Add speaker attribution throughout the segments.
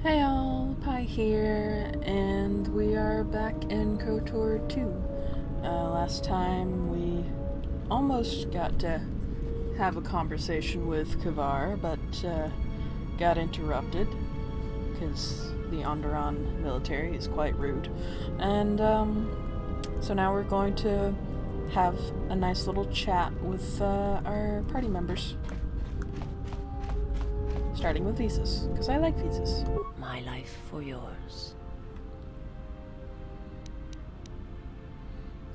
Speaker 1: Hey all, Pi here, and we are back in KOTOR 2. Last time we almost got to have a conversation with Kavar, but got interrupted, because the Onderon military is quite rude. And so now we're going to have a nice little chat with our party members. Starting with visas, because I like visas.
Speaker 2: My life for yours.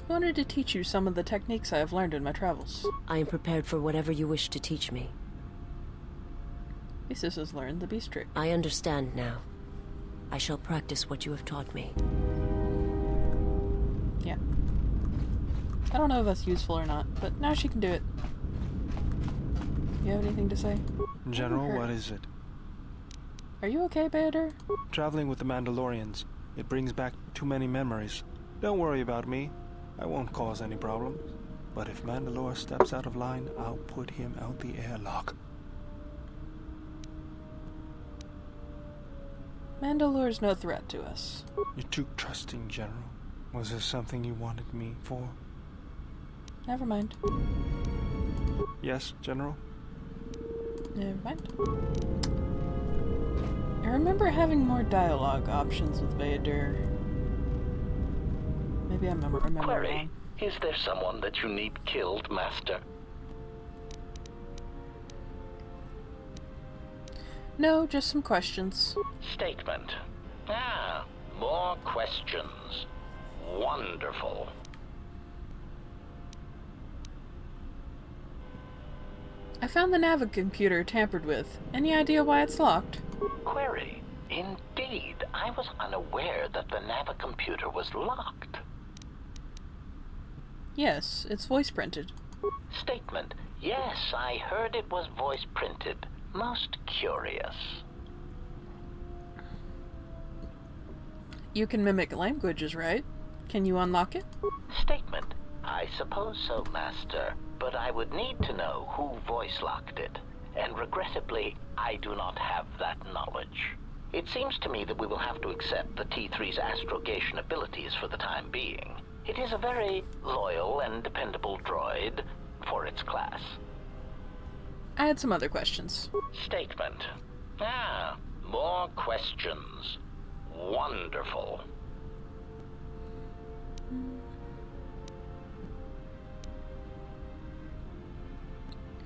Speaker 1: I wanted to teach you some of the techniques I have learned in my travels.
Speaker 2: I am prepared for whatever you wish to teach me.
Speaker 1: Visas has learned the beast trick.
Speaker 2: I understand now. I shall practice what you have taught me.
Speaker 1: Yeah. I don't know if that's useful or not, but now she can do it. You have anything to say?
Speaker 3: General, what is it?
Speaker 1: Are you okay, Bader?
Speaker 3: Traveling with the Mandalorians. It brings back too many memories. Don't worry about me. I won't cause any problems. But if Mandalore steps out of line, I'll put him out the airlock.
Speaker 1: Mandalore's no threat to us.
Speaker 3: You're too trusting, General. Was there something you wanted me for?
Speaker 1: Never mind.
Speaker 3: Yes, General?
Speaker 1: Never mind. I remember having more dialogue options with Bader. Maybe I remember
Speaker 4: Query,
Speaker 1: wrong.
Speaker 4: is there someone that you need killed, Master?
Speaker 1: No, just some questions.
Speaker 4: Statement. More questions. Wonderful.
Speaker 1: I found the Navicomputer tampered with. Any idea why it's locked?
Speaker 4: Query. Indeed, I was unaware that the Navicomputer was locked.
Speaker 1: Yes, it's voice printed.
Speaker 4: Statement. Yes, I heard it was voice printed. Most curious.
Speaker 1: You can mimic languages, right? Can you unlock it?
Speaker 4: Statement. I suppose so, Master, but I would need to know who voice locked it, and regrettably, I do not have that knowledge. It seems to me that we will have to accept the T3's astrogation abilities for the time being. It is a very loyal and dependable droid for its class.
Speaker 1: I had some other questions.
Speaker 4: Statement. More questions. Wonderful.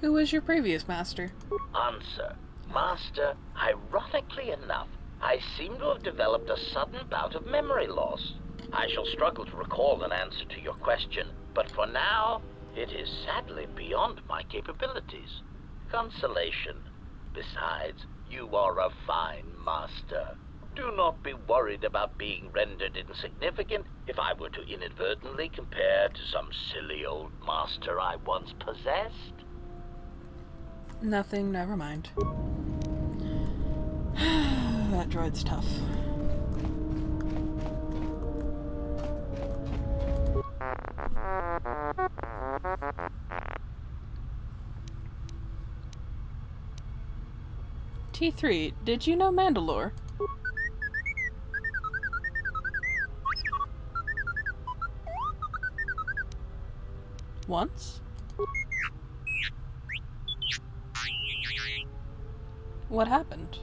Speaker 1: Who was your previous master?
Speaker 4: Answer. Master, ironically enough, I seem to have developed a sudden bout of memory loss. I shall struggle to recall an answer to your question, but for now, it is sadly beyond my capabilities. Consolation. Besides, you are a fine master. Do not be worried about being rendered insignificant if I were to inadvertently compare to some silly old master I once possessed.
Speaker 1: Nothing, never mind. That droid's tough. T3, did you know Mandalore? Once? What happened?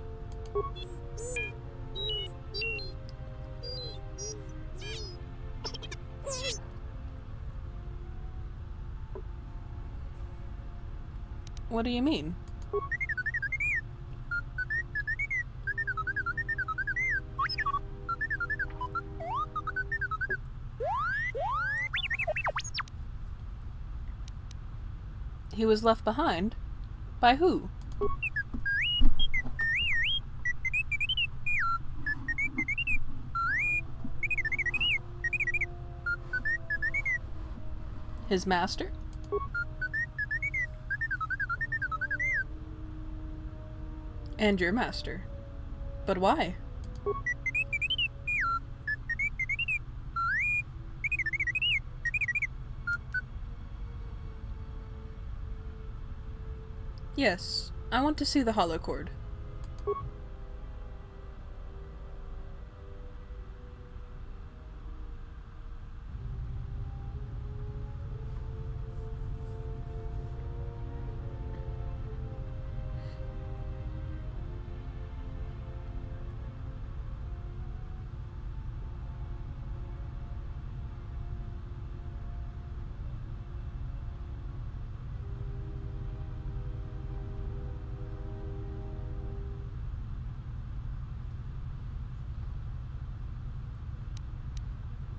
Speaker 1: What do you mean? He was left behind? By who? His master? And your master. But why? Yes, I want to see the holocord.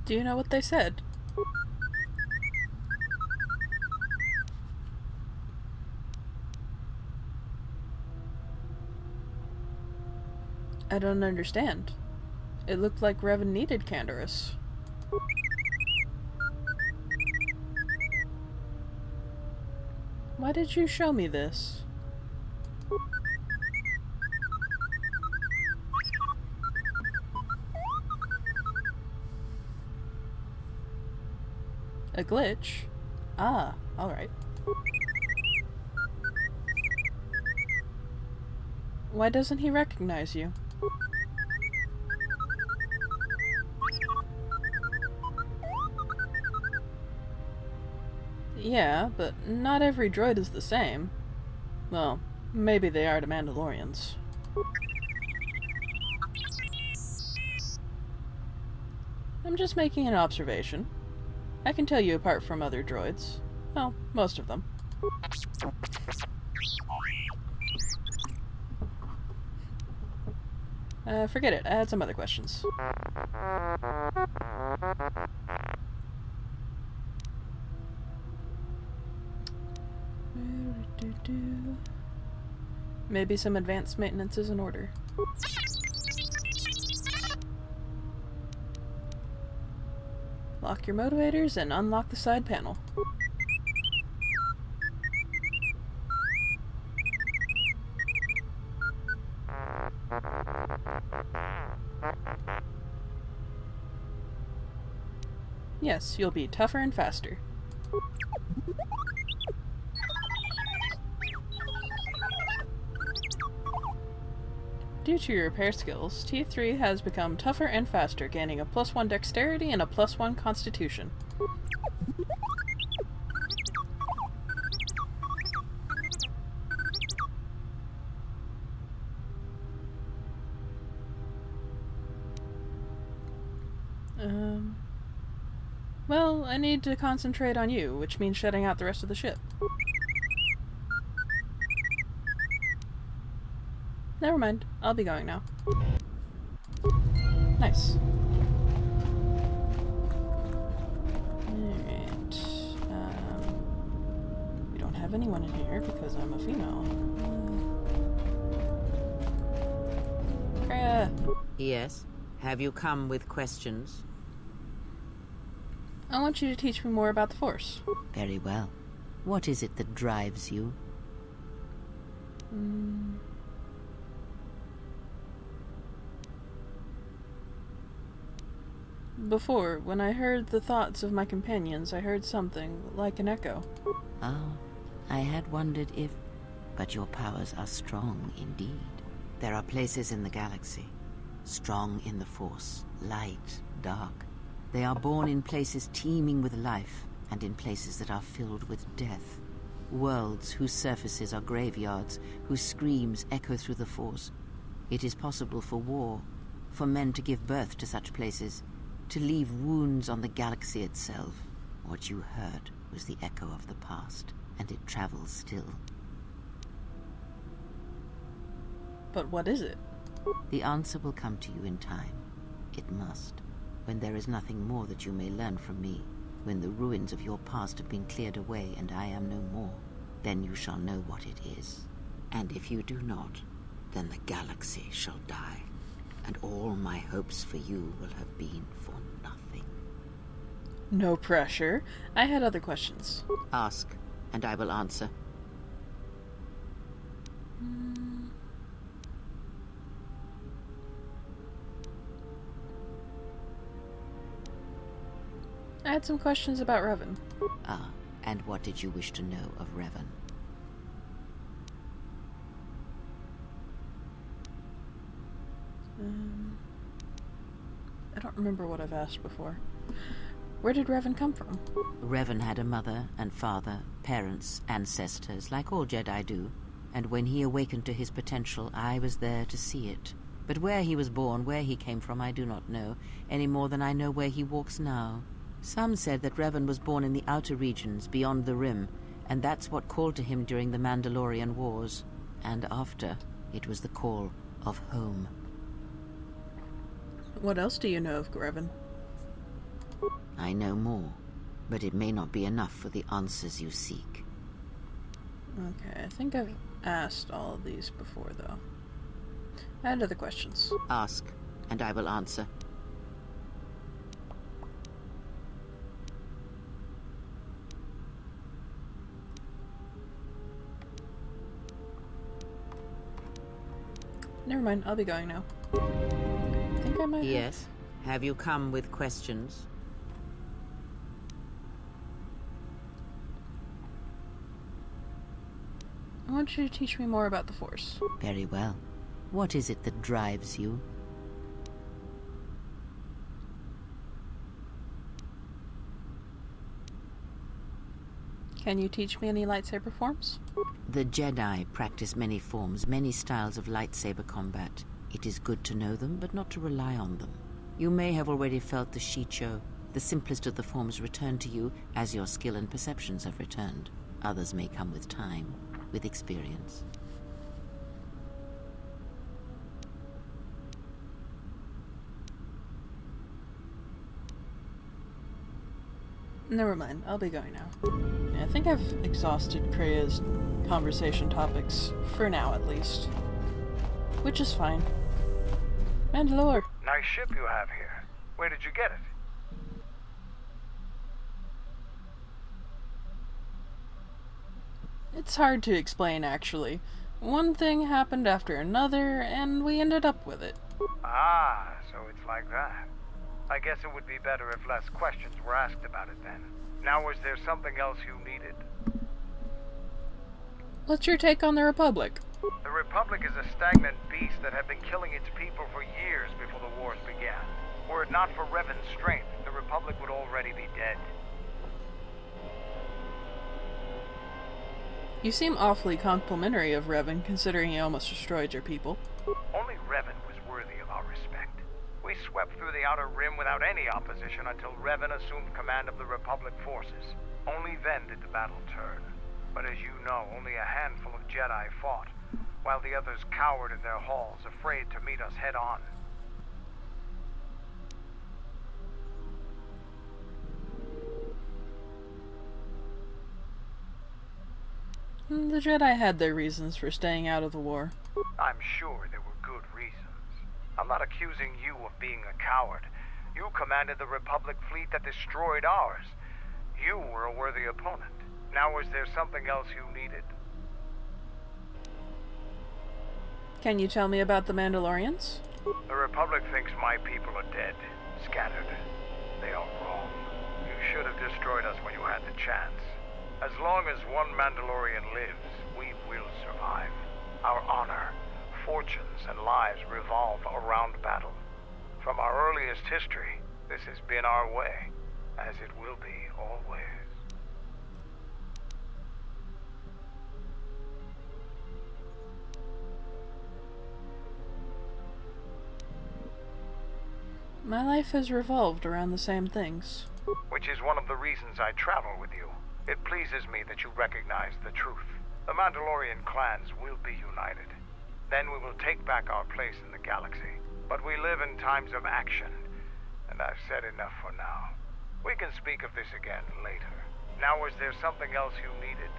Speaker 1: Do you know what they said? I don't understand. It looked like Revan needed Canderous. Why did you show me this? A glitch? Ah, alright. Why doesn't he recognize you? Yeah, but not every droid is the same. Well, maybe they are to Mandalorians. I'm just making an observation. I can tell you apart from other droids. Well, most of them. Forget it. I had some other questions. Maybe some advanced maintenance is in order. Lock your motivators and unlock the side panel. Yes, you'll be tougher and faster. Due to your repair skills, T3 has become tougher and faster, gaining a +1 dexterity and a +1 constitution. Well, I need to concentrate on you, which means shutting out the rest of the ship. Never mind, I'll be going now. Nice. Alright. We don't have anyone in here because I'm a female. Kreia!
Speaker 5: Yes? Have you come with questions?
Speaker 1: I want you to teach me more about the Force.
Speaker 5: Very well. What is it that drives you?
Speaker 1: Before, when I heard the thoughts of my companions, I heard something like an echo.
Speaker 5: Ah, I had wondered if... But your powers are strong indeed. There are places in the galaxy, strong in the Force, light, dark. They are born in places teeming with life, and in places that are filled with death. Worlds whose surfaces are graveyards, whose screams echo through the Force. It is possible for war, for men to give birth to such places, to leave wounds on the galaxy itself. What you heard was the echo of the past, and it travels still.
Speaker 1: But what is it?
Speaker 5: The answer will come to you in time. It must. When there is nothing more that you may learn from me, when the ruins of your past have been cleared away and I am no more, then you shall know what it is. And if you do not, then the galaxy shall die, and all my hopes for you will have been for nothing.
Speaker 1: No pressure. I had other questions.
Speaker 5: Ask, and I will answer.
Speaker 1: I had some questions about Revan.
Speaker 5: Ah, and what did you wish to know of Revan?
Speaker 1: I don't remember what I've asked before. Where did Revan come from?
Speaker 5: Revan had a mother and father, parents, ancestors, like all Jedi do. And when he awakened to his potential, I was there to see it. But where he was born, where he came from, I do not know, any more than I know where he walks now. Some said that Revan was born in the outer regions, beyond the Rim, and that's what called to him during the Mandalorian Wars. And after, it was the call of home.
Speaker 1: What else do you know of Revan?
Speaker 5: I know more, but it may not be enough for the answers you seek.
Speaker 1: Okay, I think I've asked all of these before, though. I had other questions.
Speaker 5: Ask, and I will answer.
Speaker 1: Never mind, I'll be going now. I think I might have...
Speaker 5: Yes? Have you come with questions?
Speaker 1: I want you to teach me more about the Force.
Speaker 5: Very well. What is it that drives you?
Speaker 1: Can you teach me any lightsaber forms?
Speaker 5: The Jedi practice many forms, many styles of lightsaber combat. It is good to know them, but not to rely on them. You may have already felt the Shicho. The simplest of the forms return to you as your skill and perceptions have returned. Others may come with time, with experience.
Speaker 1: Never mind, I'll be going now. Yeah, I think I've exhausted Krea's conversation topics, for now at least. Which is fine. Mandalore!
Speaker 6: Nice ship you have here. Where did you get it?
Speaker 1: It's hard to explain, actually. One thing happened after another, and we ended up with it.
Speaker 6: Ah, so it's like that. I guess it would be better if less questions were asked about it then. Now, was there something else you needed?
Speaker 1: What's your take on the Republic?
Speaker 6: The Republic is a stagnant beast that had been killing its people for years before the wars began. Were it not for Revan's strength, the Republic would already be dead.
Speaker 1: You seem awfully complimentary of Revan, considering he almost destroyed your people.
Speaker 6: Only Revan was worthy of our respect. We swept through the Outer Rim without any opposition until Revan assumed command of the Republic forces. Only then did the battle turn. But as you know, only a handful of Jedi fought, while the others cowered in their halls, afraid to meet us head-on.
Speaker 1: The Jedi had their reasons for staying out of the war.
Speaker 6: I'm sure there were good reasons. I'm not accusing you of being a coward. You commanded the Republic fleet that destroyed ours. You were a worthy opponent. Now, was there something else you needed?
Speaker 1: Can you tell me about the Mandalorians?
Speaker 6: The Republic thinks my people are dead, scattered. They are wrong. You should have destroyed us when you had the chance. As long as one Mandalorian lives, we will survive. Our honor, fortunes, and lives revolve around battle. From our earliest history, this has been our way, as it will be always.
Speaker 1: My life has revolved around the same things.
Speaker 6: Which is one of the reasons I travel with you. It pleases me that you recognize the truth. The Mandalorian clans will be united. Then we will take back our place in the galaxy. But we live in times of action, and I've said enough for now. We can speak of this again later. Now, was there something else you needed?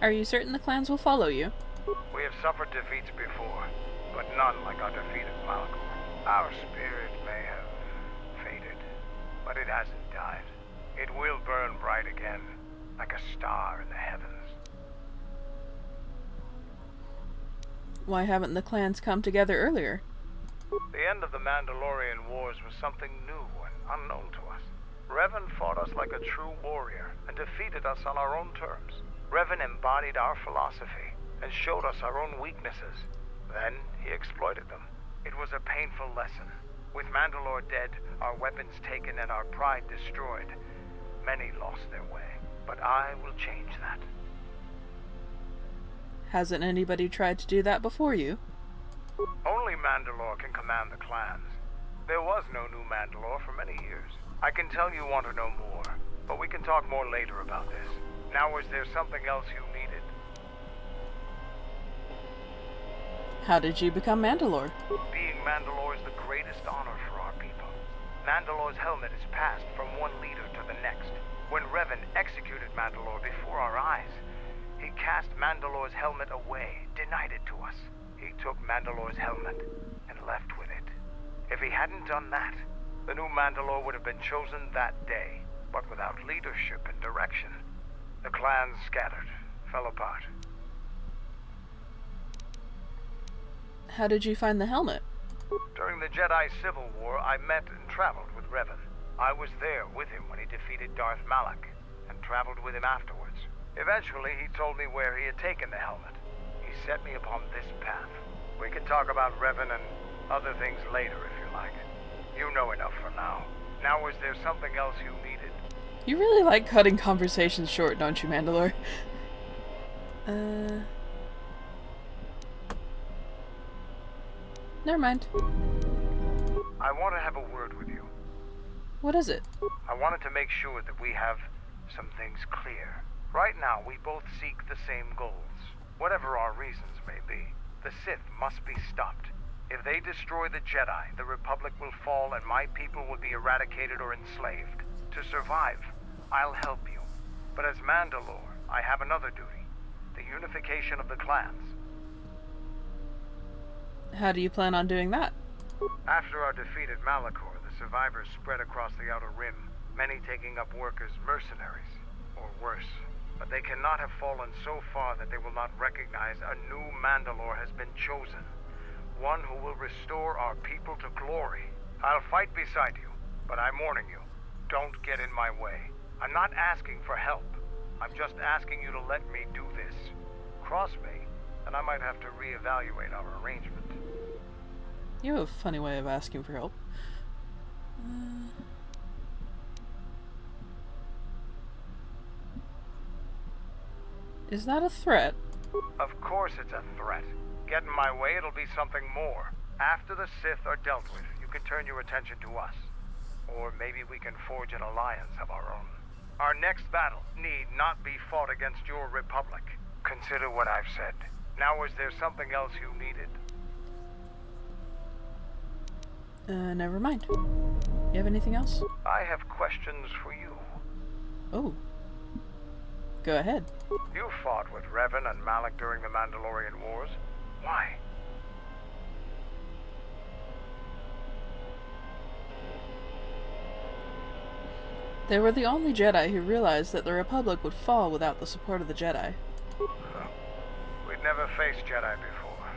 Speaker 1: Are you certain the clans will follow you?
Speaker 6: We have suffered defeats before, but none like our defeat at Malachor. Our spirit may have faded, but it hasn't died. It will burn bright again, like a star in the heavens.
Speaker 1: Why haven't the clans come together earlier?
Speaker 6: The end of the Mandalorian Wars was something new and unknown to us. Revan fought us like a true warrior and defeated us on our own terms. Revan embodied our philosophy and showed us our own weaknesses. Then he exploited them. It was a painful lesson. With Mandalore dead, our weapons taken, and our pride destroyed, many lost their way. But I will change that.
Speaker 1: Hasn't anybody tried to do that before you?
Speaker 6: Only Mandalore can command the clans. There was no new Mandalore for many years. I can tell you want to know more, but we can talk more later about this. Now, was there something else you needed?
Speaker 1: How did you become Mandalore?
Speaker 6: Being Mandalore is the greatest honor for our people. Mandalore's helmet is passed from one leader to the next. When Revan executed Mandalore before our eyes, he cast Mandalore's helmet away, denied it to us. He took Mandalore's helmet and left with it. If he hadn't done that, the new Mandalore would have been chosen that day. But without leadership and direction, the clans scattered, fell apart.
Speaker 1: How did you find the helmet?
Speaker 6: During the Jedi Civil War, I met and traveled with Revan. I was there with him when he defeated Darth Malak, and traveled with him afterwards. Eventually, he told me where he had taken the helmet. He set me upon this path. We can talk about Revan and other things later, if you like. You know enough for now. Now, is there something else you needed?
Speaker 1: You really like cutting conversations short, don't you, Mandalore? Never mind.
Speaker 6: I want to have a word with you.
Speaker 1: What is it?
Speaker 6: I wanted to make sure that we have some things clear. Right now, we both seek the same goals. Whatever our reasons may be, the Sith must be stopped. If they destroy the Jedi, the Republic will fall and my people will be eradicated or enslaved. To survive, I'll help you. But as Mandalore, I have another duty. The unification of the clans.
Speaker 1: How do you plan on doing that?
Speaker 6: After our defeat at Malachor, the survivors spread across the Outer Rim, many taking up work as mercenaries, or worse. But they cannot have fallen so far that they will not recognize a new Mandalore has been chosen. One who will restore our people to glory. I'll fight beside you, but I'm warning you, don't get in my way. I'm not asking for help. I'm just asking you to let me do this. Cross me, and I might have to reevaluate our arrangement.
Speaker 1: You have a funny way of asking for help. Is that a threat?
Speaker 6: Of course it's a threat. Get in my way, it'll be something more. After the Sith are dealt with, you can turn your attention to us. Or maybe we can forge an alliance of our own. Our next battle need not be fought against your Republic. Consider what I've said. Now, is there something else you needed?
Speaker 1: Never mind. You have anything else?
Speaker 6: I have questions for you.
Speaker 1: Oh. Go ahead.
Speaker 6: You fought with Revan and Malak during the Mandalorian Wars. Why?
Speaker 1: They were the only Jedi who realized that the Republic would fall without the support of the Jedi.
Speaker 6: We'd never faced Jedi before,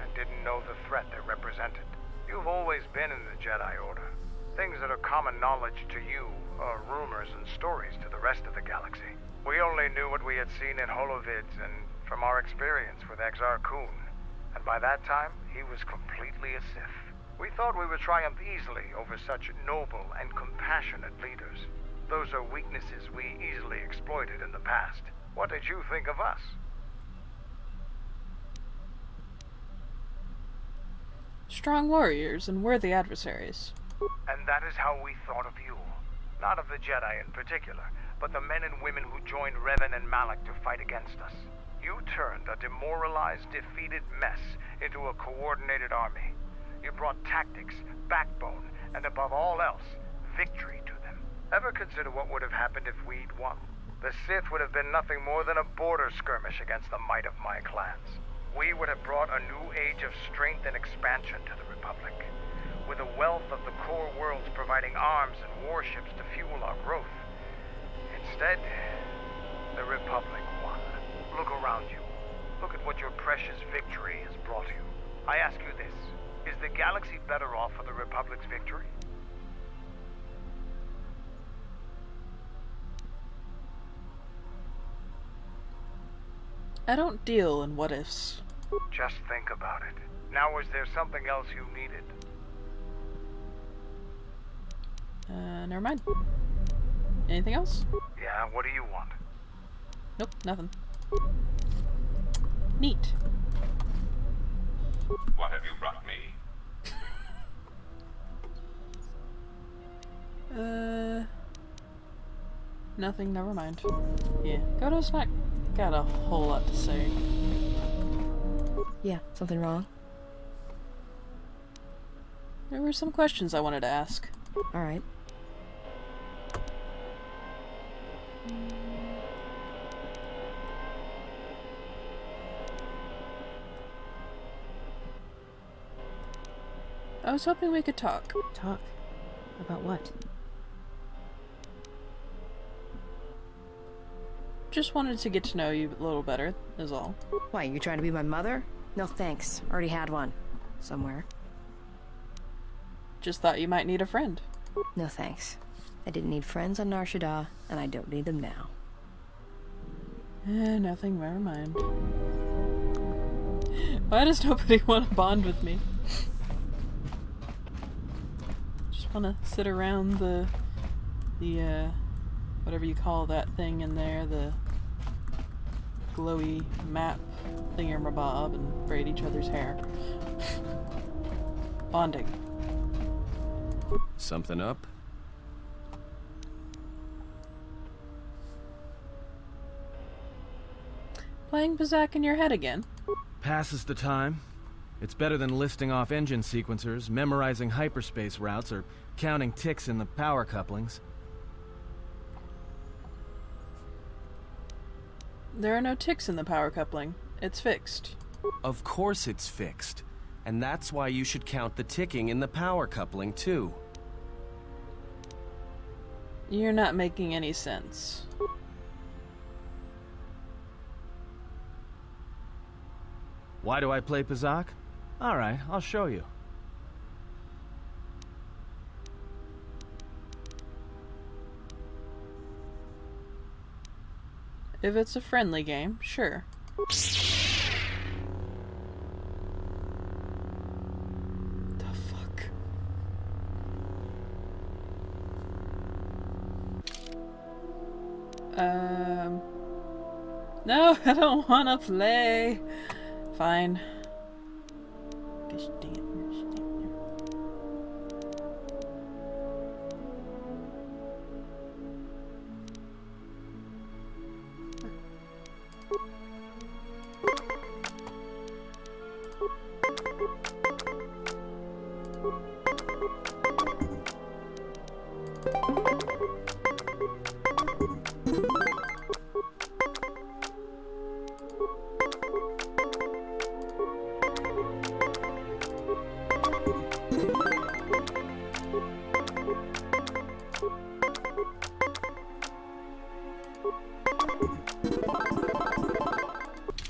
Speaker 6: and didn't know the threat they represented. You've always been in the Jedi Order. Things that are common knowledge to you are rumors and stories to the rest of the galaxy. We only knew what we had seen in holovids and from our experience with Exar Kun. And by that time, he was completely a Sith. We thought we would triumph easily over such noble and compassionate leaders. Those are weaknesses we easily exploited in the past. What did you think of us?
Speaker 1: Strong warriors and worthy adversaries.
Speaker 6: And that is how we thought of you. Not of the Jedi in particular, but the men and women who joined Revan and Malak to fight against us. You turned a demoralized, defeated mess into a coordinated army. You brought tactics, backbone, and above all else, victory to them. Ever consider what would have happened if we'd won? The Sith would have been nothing more than a border skirmish against the might of my clans. We would have brought a new age of strength and expansion to the Republic, with a wealth of the core worlds providing arms and warships to fuel our growth. Instead, the Republic won. Look around you. Look at what your precious victory has brought you. I ask you this, is the galaxy better off for the Republic's victory?
Speaker 1: I don't deal in what-ifs.
Speaker 6: Just think about it. Now, is there something else you needed?
Speaker 1: Never mind. Anything else?
Speaker 6: Yeah, what do you want?
Speaker 1: Nope, nothing. Neat.
Speaker 7: What have you brought me?
Speaker 1: Nothing, never mind. Yeah, KOTOR's not got a whole lot to say.
Speaker 8: Yeah, something wrong?
Speaker 1: There were some questions I wanted to ask.
Speaker 7: Alright.
Speaker 1: I was hoping we could talk.
Speaker 7: Talk? About what?
Speaker 1: Just wanted to get to know you a little better, is all.
Speaker 7: Why, you trying to be my mother? No thanks. Already had one. Somewhere.
Speaker 1: Just thought you might need a friend.
Speaker 7: No thanks. I didn't need friends on Nar Shaddaa, and I don't need them now.
Speaker 1: Nothing, never mind. Why does nobody want to bond with me? Just want to sit around the whatever you call that thing in there, the glowy map thingamabob, and braid each other's hair. Bonding.
Speaker 8: Something up?
Speaker 1: Playing Bazak in your head again?
Speaker 8: Passes the time. It's better than listing off engine sequencers, memorizing hyperspace routes, or counting ticks in the power couplings.
Speaker 1: There are no ticks in the power coupling. It's fixed.
Speaker 8: Of course it's fixed. And that's why you should count the ticking in the power coupling, too.
Speaker 1: You're not making any sense.
Speaker 8: Why do I play Pazak? Alright, I'll show you.
Speaker 1: If it's a friendly game, sure. The fuck? No, I don't wanna play. Fine. Gosh dang it.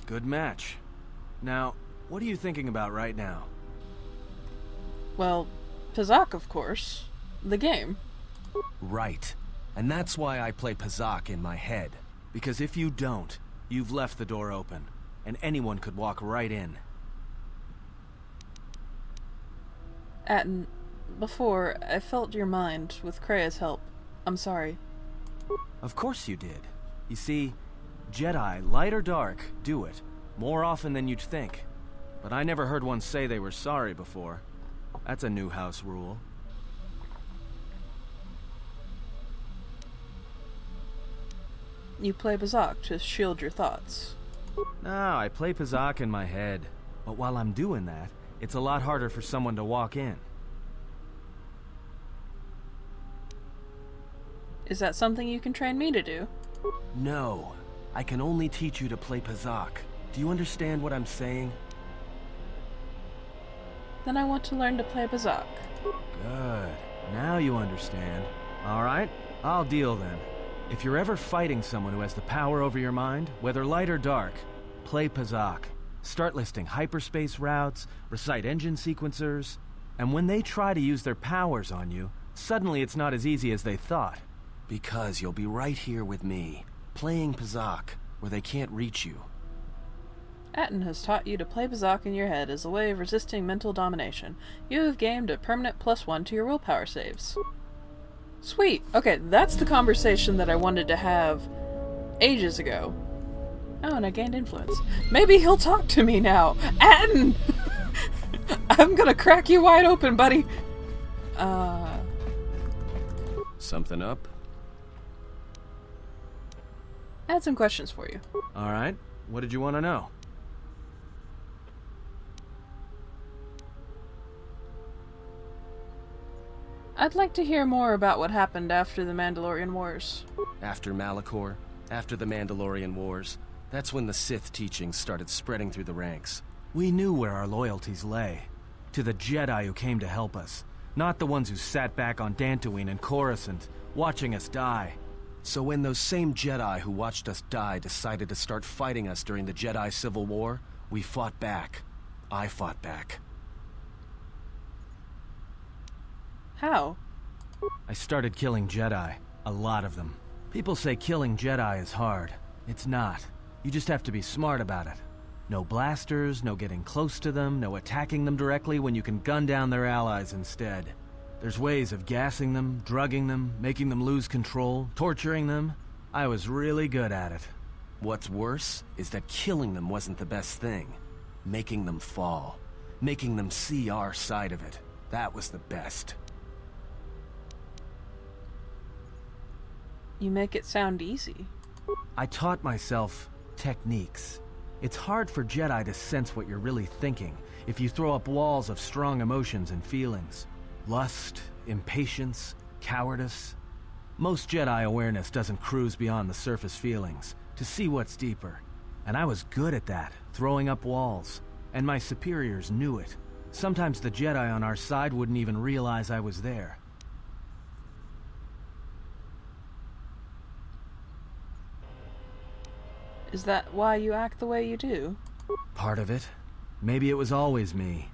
Speaker 8: Good match. Now, what are you thinking about right now?
Speaker 1: Well, Pazak, of course. The game.
Speaker 8: Right. And that's why I play Pazak in my head. Because if you don't, you've left the door open, and anyone could walk right in.
Speaker 1: Atten, before, I felt your mind with Krea's help. I'm sorry.
Speaker 8: Of course you did. You see, Jedi, light or dark, do it. More often than you'd think. But I never heard one say they were sorry before. That's a new house rule.
Speaker 1: You play Bazak to shield your thoughts.
Speaker 8: No, I play Pazak in my head. But while I'm doing that, it's a lot harder for someone to walk in.
Speaker 1: Is that something you can train me to do?
Speaker 8: No. I can only teach you to play Pazak. Do you understand what I'm saying?
Speaker 1: Then I want to learn to play Bazak.
Speaker 8: Good. Now you understand. Alright, I'll deal then. If you're ever fighting someone who has the power over your mind, whether light or dark, play Pazak. Start listing hyperspace routes, recite engine sequencers, and when they try to use their powers on you, suddenly it's not as easy as they thought. Because you'll be right here with me, playing Pazak, where they can't reach you.
Speaker 1: Atten has taught you to play Bazak in your head as a way of resisting mental domination. You have gained a permanent +1 to your willpower saves. Sweet! Okay, that's the conversation that I wanted to have ages ago. Oh, and I gained influence. Maybe he'll talk to me now! Atten! I'm gonna crack you wide open, buddy!
Speaker 8: Something up?
Speaker 1: I had some questions for you.
Speaker 8: Alright, what did you want to know?
Speaker 1: I'd like to hear more about what happened after the Mandalorian Wars.
Speaker 9: After Malachor, after the Mandalorian Wars, that's when the Sith teachings started spreading through the ranks.
Speaker 8: We knew where our loyalties lay. To the Jedi who came to help us, not the ones who sat back on Dantooine and Coruscant, watching us die.
Speaker 9: So when those same Jedi who watched us die decided to start fighting us during the Jedi Civil War, we fought back. I fought back.
Speaker 1: How?
Speaker 8: I started killing Jedi. A lot of them. People say killing Jedi is hard. It's not. You just have to be smart about it. No blasters, no getting close to them, no attacking them directly when you can gun down their allies instead. There's ways of gassing them, drugging them, making them lose control, torturing them. I was really good at it.
Speaker 9: What's worse is that killing them wasn't the best thing. Making them fall. Making them see our side of it. That was the best.
Speaker 1: You make it sound easy.
Speaker 8: I taught myself techniques. It's hard for Jedi to sense what you're really thinking if you throw up walls of strong emotions and feelings. Lust, impatience, cowardice. Most Jedi awareness doesn't cruise beyond the surface feelings to see what's deeper. And I was good at that, throwing up walls. And my superiors knew it. Sometimes the Jedi on our side wouldn't even realize I was there.
Speaker 1: Is that why you act the way you do?
Speaker 8: Part of it. Maybe it was always me.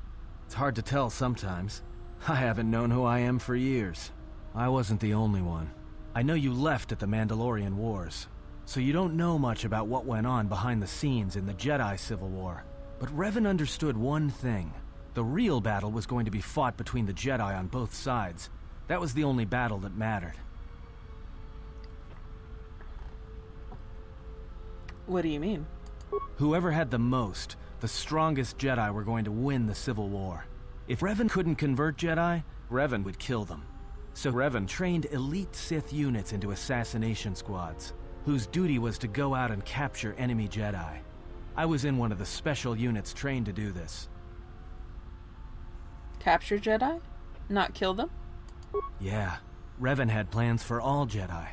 Speaker 8: It's hard to tell sometimes. I haven't known who I am for years. I wasn't the only one. I know you left at the Mandalorian Wars, so you don't know much about what went on behind the scenes in the Jedi Civil War. But Revan understood one thing. The real battle was going to be fought between the Jedi on both sides. That was the only battle that mattered.
Speaker 1: What do you mean?
Speaker 8: Whoever had the most, the strongest Jedi were going to win the Civil War. If Revan couldn't convert Jedi, Revan would kill them. So Revan trained elite Sith units into assassination squads, whose duty was to go out and capture enemy Jedi. I was in one of the special units trained to do this.
Speaker 1: Capture Jedi? Not kill them?
Speaker 8: Yeah, Revan had plans for all Jedi.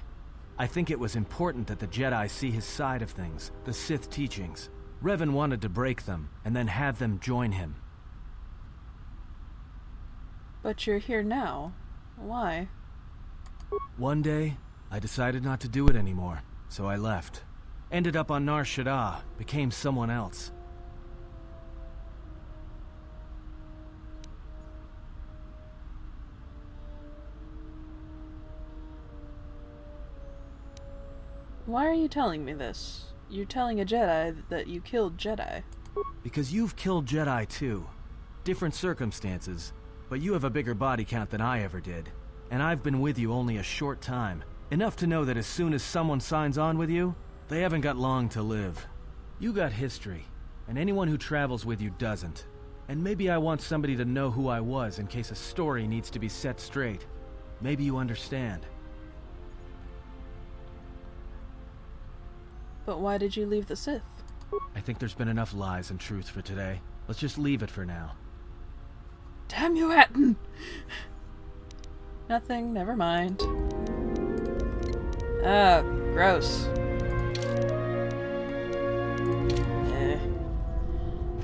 Speaker 8: I think it was important that the Jedi see his side of things, the Sith teachings. Revan wanted to break them, and then have them join him.
Speaker 1: But you're here now. Why?
Speaker 8: One day, I decided not to do it anymore, so I left. Ended up on Nar Shaddaa, became someone else.
Speaker 1: Why are you telling me this? You're telling a Jedi that you killed Jedi.
Speaker 8: Because you've killed Jedi too. Different circumstances, but you have a bigger body count than I ever did. And I've been with you only a short time. Enough to know that as soon as someone signs on with you, they haven't got long to live. You got history, and anyone who travels with you doesn't. And maybe I want somebody to know who I was in case a story needs to be set straight. Maybe you understand.
Speaker 1: But why did you leave the Sith?
Speaker 8: I think there's been enough lies and truth for today. Let's just leave it for now.
Speaker 1: Damn you, Hatton! Nothing, never mind. Oh, gross.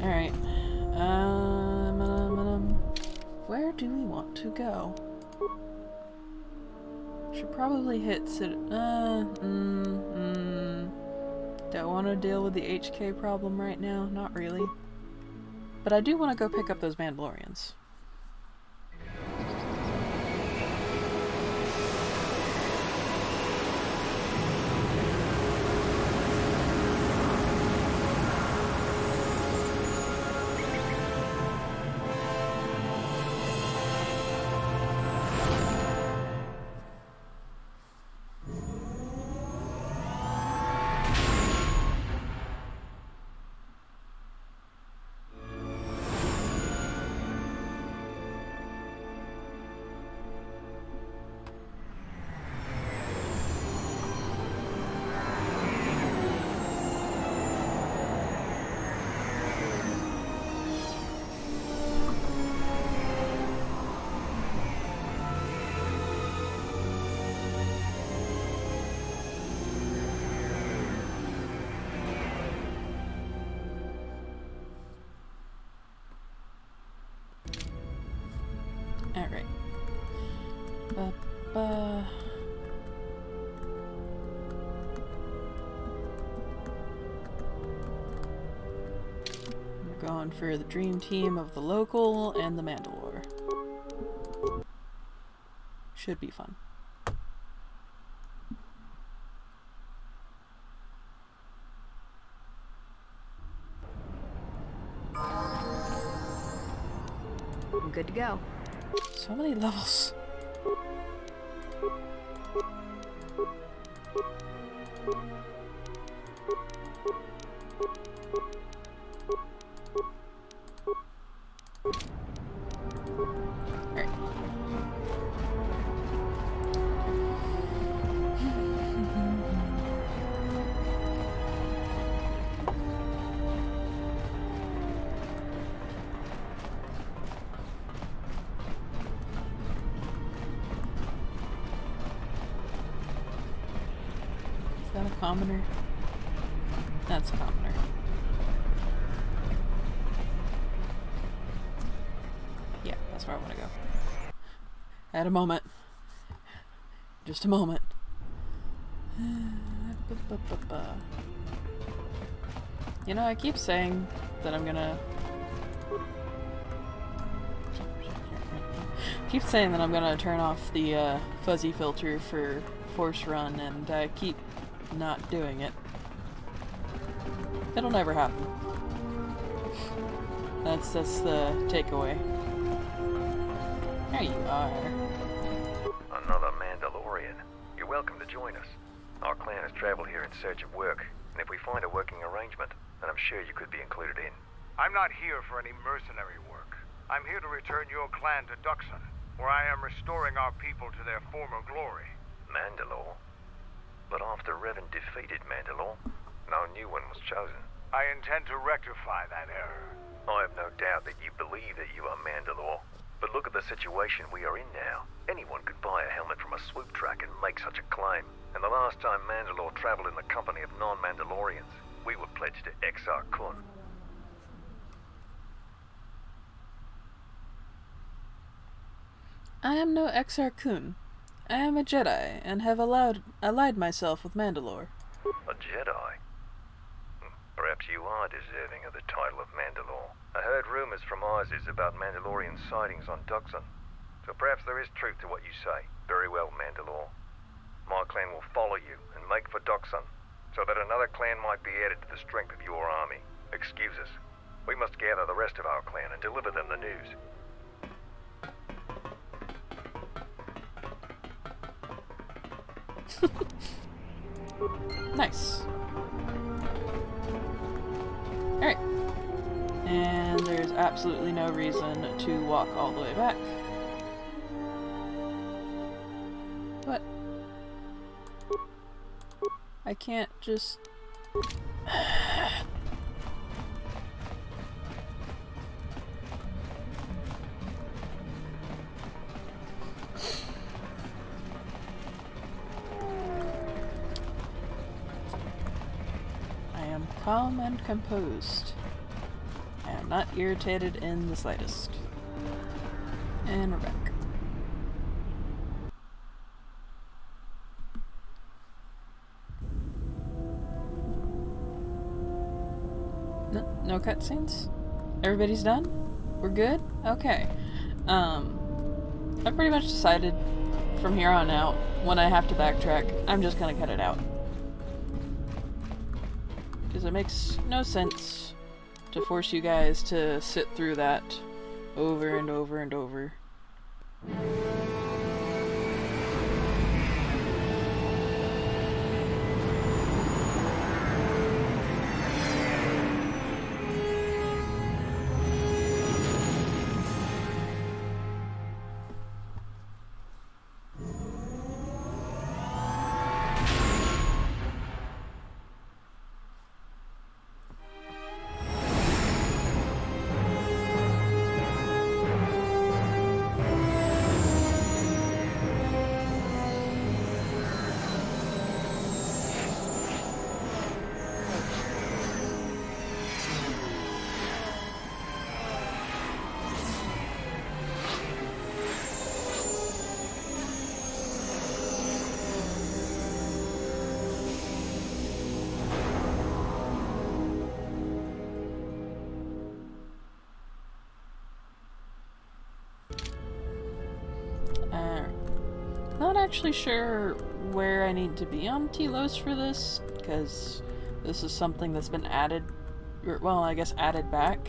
Speaker 1: Alright. Where do we want to go? Should probably hit Don't want to deal with the HK problem right now, not really. But I do want to go pick up those Mandalorians. Ba-ba. We're going for the dream team of the local and the Mandalore. Should be fun.
Speaker 7: I'm good to go.
Speaker 1: So many levels. Alright. Is that a commoner? That's a commoner. Yeah, that's where I want to go. At a moment. Just a moment. You know, I keep saying that I'm gonna... keep saying that I'm gonna turn off the fuzzy filter for Force Run, and I keep not doing it. It'll never happen. That's the takeaway. There you are.
Speaker 10: Another Mandalorian. You're welcome to join us. Our clan has traveled here in search of work, and if we find a working arrangement, then I'm sure you could be included in.
Speaker 6: I'm not here for any mercenary work. I'm here to return your clan to Duxon, where I am restoring our people to their former glory.
Speaker 10: Mandalore? But after Revan defeated Mandalore, no new one was chosen.
Speaker 6: I intend to rectify that error.
Speaker 10: I have no doubt that you believe that you are Mandalore. But look at the situation we are in now. Anyone could buy a helmet from a swoop track and make such a claim. And the last time Mandalore traveled in the company of non-Mandalorians, we were pledged to Exar Kun.
Speaker 1: I am no Exar Kun. I am a Jedi, and have allied myself with Mandalore.
Speaker 10: A Jedi? Perhaps you are deserving of the title of Mandalore. I heard rumors from Isis about Mandalorian sightings on Duxon. So perhaps there is truth to what you say. Very well, Mandalore. My clan will follow you and make for Duxon, so that another clan might be added to the strength of your army. Excuse us. We must gather the rest of our clan and deliver them the news.
Speaker 1: Nice. Alright. And there's absolutely no reason to walk all the way back. What? I can't just... I am calm and composed. I am not irritated in the slightest. And we're back. No cutscenes? Everybody's done? We're good? Okay. I pretty much decided from here on out, when I have to backtrack, I'm just gonna cut it out. Because it makes no sense to force you guys to sit through that over and over and over. actually sure where I need to be on Telos for this, because this is something that's been added, or, well, I guess added back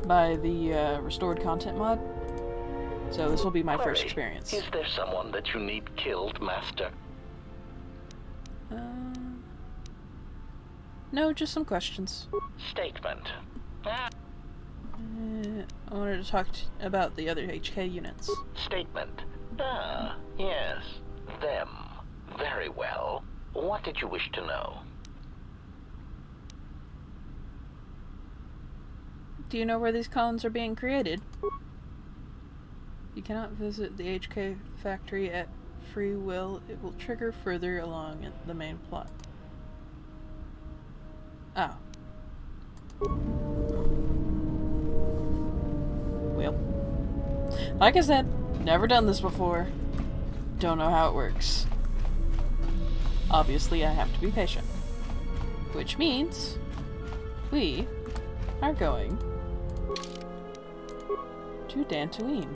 Speaker 1: by the restored content mod. So this will be my first experience.
Speaker 4: Is there someone that you need killed, Master?
Speaker 1: No, just some questions.
Speaker 4: Statement.
Speaker 1: I wanted to talk about the other HK units.
Speaker 4: Statement. Ah, yes. Them. Very well. What did you wish to know?
Speaker 1: Do you know where these columns are being created? You cannot visit the HK factory at free will. It will trigger further along the main plot. Oh. Well. Like I said, never done this before. Don't know how it works. Obviously, I have to be patient. Which means we are going to Dantooine.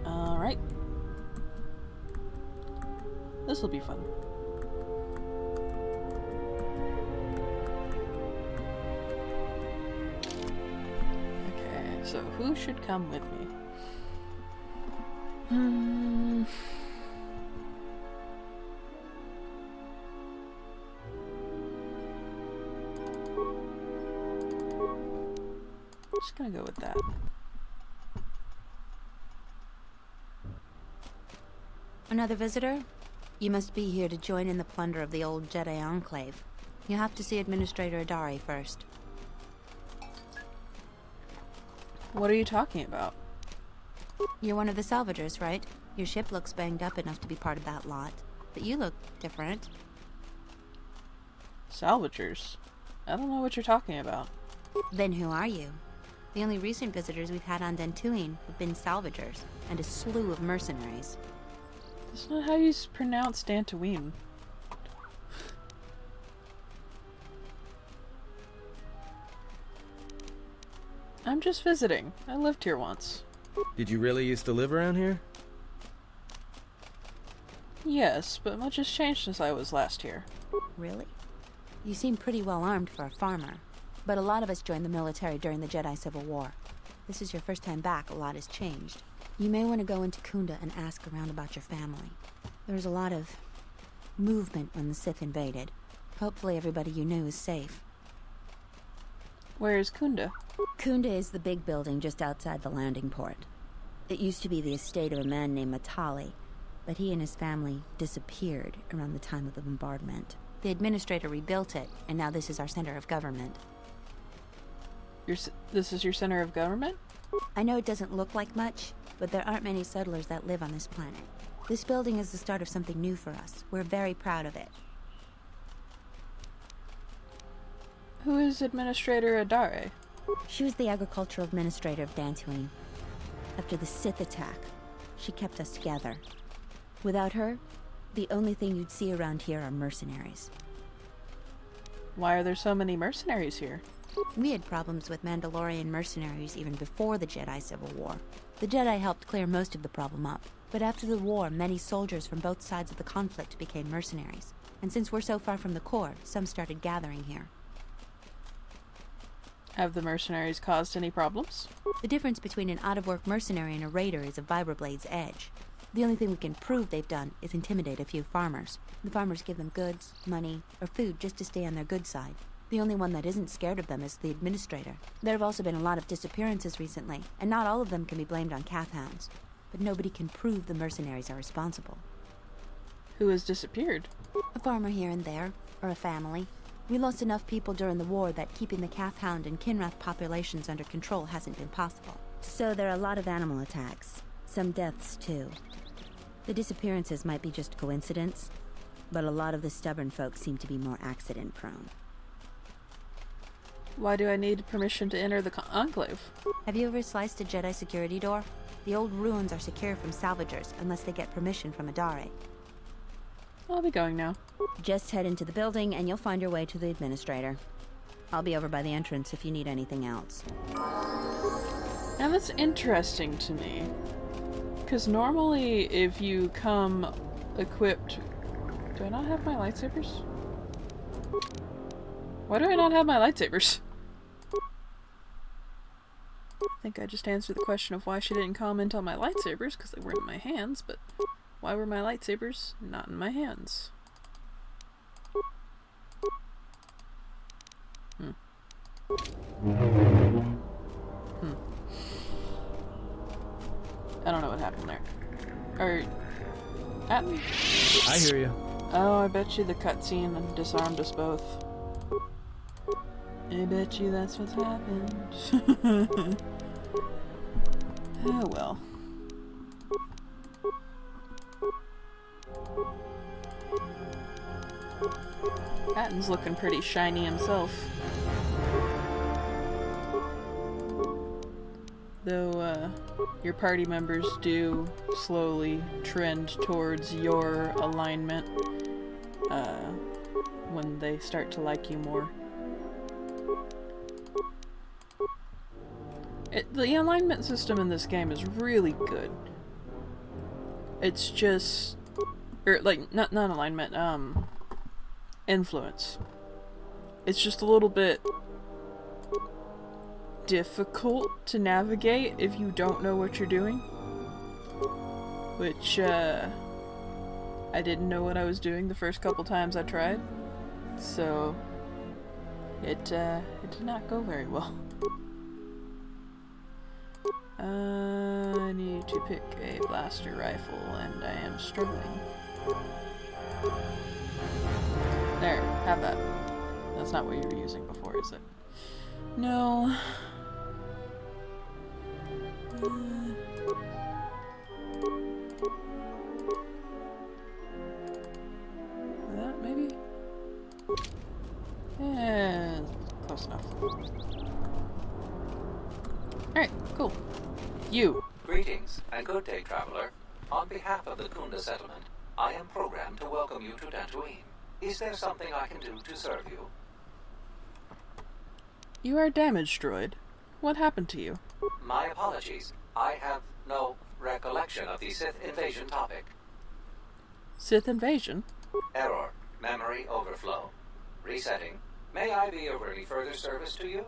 Speaker 1: Alright. This will be fun. Okay, so who should come with me? Just gonna go with that.
Speaker 11: Another visitor? You must be here to join in the plunder of the old Jedi Enclave. You have to see Administrator Adari first.
Speaker 1: What are you talking about?
Speaker 11: You're one of the salvagers, right? Your ship looks banged up enough to be part of that lot. But you look different.
Speaker 1: Salvagers? I don't know what you're talking about.
Speaker 11: Then who are you? The only recent visitors we've had on Dantooine have been salvagers, and a slew of mercenaries.
Speaker 1: That's not how you pronounce Dantooine. I'm just visiting. I lived here once.
Speaker 8: Did you really used to live around here?
Speaker 1: Yes, but much has changed since I was last here.
Speaker 11: Really? You seem pretty well armed for a farmer. But a lot of us joined the military during the Jedi Civil War. This is your first time back, a lot has changed. You may want to go into Kunda and ask around about your family. There was a lot of movement when the Sith invaded. Hopefully everybody you knew is safe.
Speaker 1: Where is Kunda?
Speaker 11: Kunda is the big building just outside the landing port. It used to be the estate of a man named Matali, but he and his family disappeared around the time of the bombardment. The administrator rebuilt it, and now this is our center of government.
Speaker 1: This is your center of government?
Speaker 11: I know it doesn't look like much, but there aren't many settlers that live on this planet. This building is the start of something new for us. We're very proud of it.
Speaker 1: Who is Administrator Adare?
Speaker 11: She was the agricultural administrator of Dantooine. After the Sith attack, she kept us together. Without her, the only thing you'd see around here are mercenaries.
Speaker 1: Why are there so many mercenaries here?
Speaker 11: We had problems with Mandalorian mercenaries even before the Jedi Civil War. The Jedi helped clear most of the problem up, but after the war, many soldiers from both sides of the conflict became mercenaries. And since we're so far from the core, some started gathering here.
Speaker 1: Have the mercenaries caused any problems?
Speaker 11: The difference between an out-of-work mercenary and a raider is a vibroblade's edge. The only thing we can prove they've done is intimidate a few farmers. The farmers give them goods, money, or food just to stay on their good side. The only one that isn't scared of them is the Administrator. There have also been a lot of disappearances recently, and not all of them can be blamed on Cathhounds. But nobody can prove the mercenaries are responsible.
Speaker 1: Who has disappeared?
Speaker 11: A farmer here and there, or a family. We lost enough people during the war that keeping the Cathhound and Kinrath populations under control hasn't been possible. So there are a lot of animal attacks. Some deaths, too. The disappearances might be just coincidence, but a lot of the stubborn folk seem to be more accident-prone.
Speaker 1: Why do I need permission to enter the Enclave?
Speaker 11: Have you ever sliced a Jedi security door? The old ruins are secure from salvagers unless they get permission from Adare.
Speaker 1: I'll be going now.
Speaker 11: Just head into the building and you'll find your way to the Administrator. I'll be over by the entrance if you need anything else.
Speaker 1: Now that's interesting to me. Because normally if you come equipped... Do I not have my lightsabers? Why do I not have my lightsabers? I think I just answered the question of why she didn't comment on my lightsabers, because they weren't in my hands, but why were my lightsabers not in my hands? I don't know what happened there.
Speaker 8: I hear you.
Speaker 1: Oh, I bet you the cutscene disarmed us both. I bet you that's what's happened. Oh well. Patton's looking pretty shiny himself. Though, your party members do slowly trend towards your alignment, when they start to like you more. The alignment system in this game is really good. It's just... Or, like, not alignment, influence. It's just a little bit difficult to navigate if you don't know what you're doing. Which, I didn't know what I was doing the first couple times I tried. So, it did not go very well. I need to pick a blaster rifle, and I am struggling. There, have that. That's not what you were using before, is it? No. That, maybe? Yeah, close enough. Alright, cool. You.
Speaker 12: Greetings, and good day, traveler. On behalf of the Kunda settlement, I am programmed to welcome you to Dantooine. Is there something I can do to serve you?
Speaker 1: You are a damaged droid. What happened to you?
Speaker 12: My apologies. I have no recollection of the Sith invasion topic.
Speaker 1: Sith invasion?
Speaker 12: Error. Memory overflow. Resetting. May I be of any further service to you?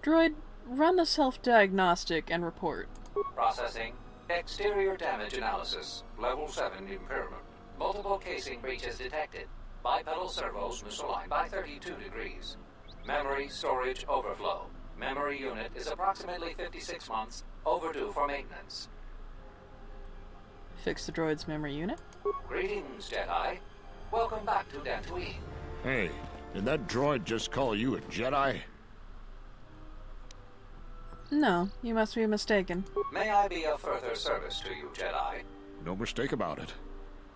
Speaker 1: Droid, run a self-diagnostic and report.
Speaker 12: Processing. Exterior damage analysis. Level 7 impairment. Multiple casing breaches detected. Bipedal servos misaligned by 32 degrees. Memory storage overflow. Memory unit is approximately 56 months overdue for maintenance.
Speaker 1: Fix the droid's memory unit.
Speaker 12: Greetings, Jedi. Welcome back to Dantooine.
Speaker 13: Hey, did that droid just call you a Jedi?
Speaker 1: No, you must be mistaken.
Speaker 12: May I be of further service to you, Jedi?
Speaker 13: No mistake about it.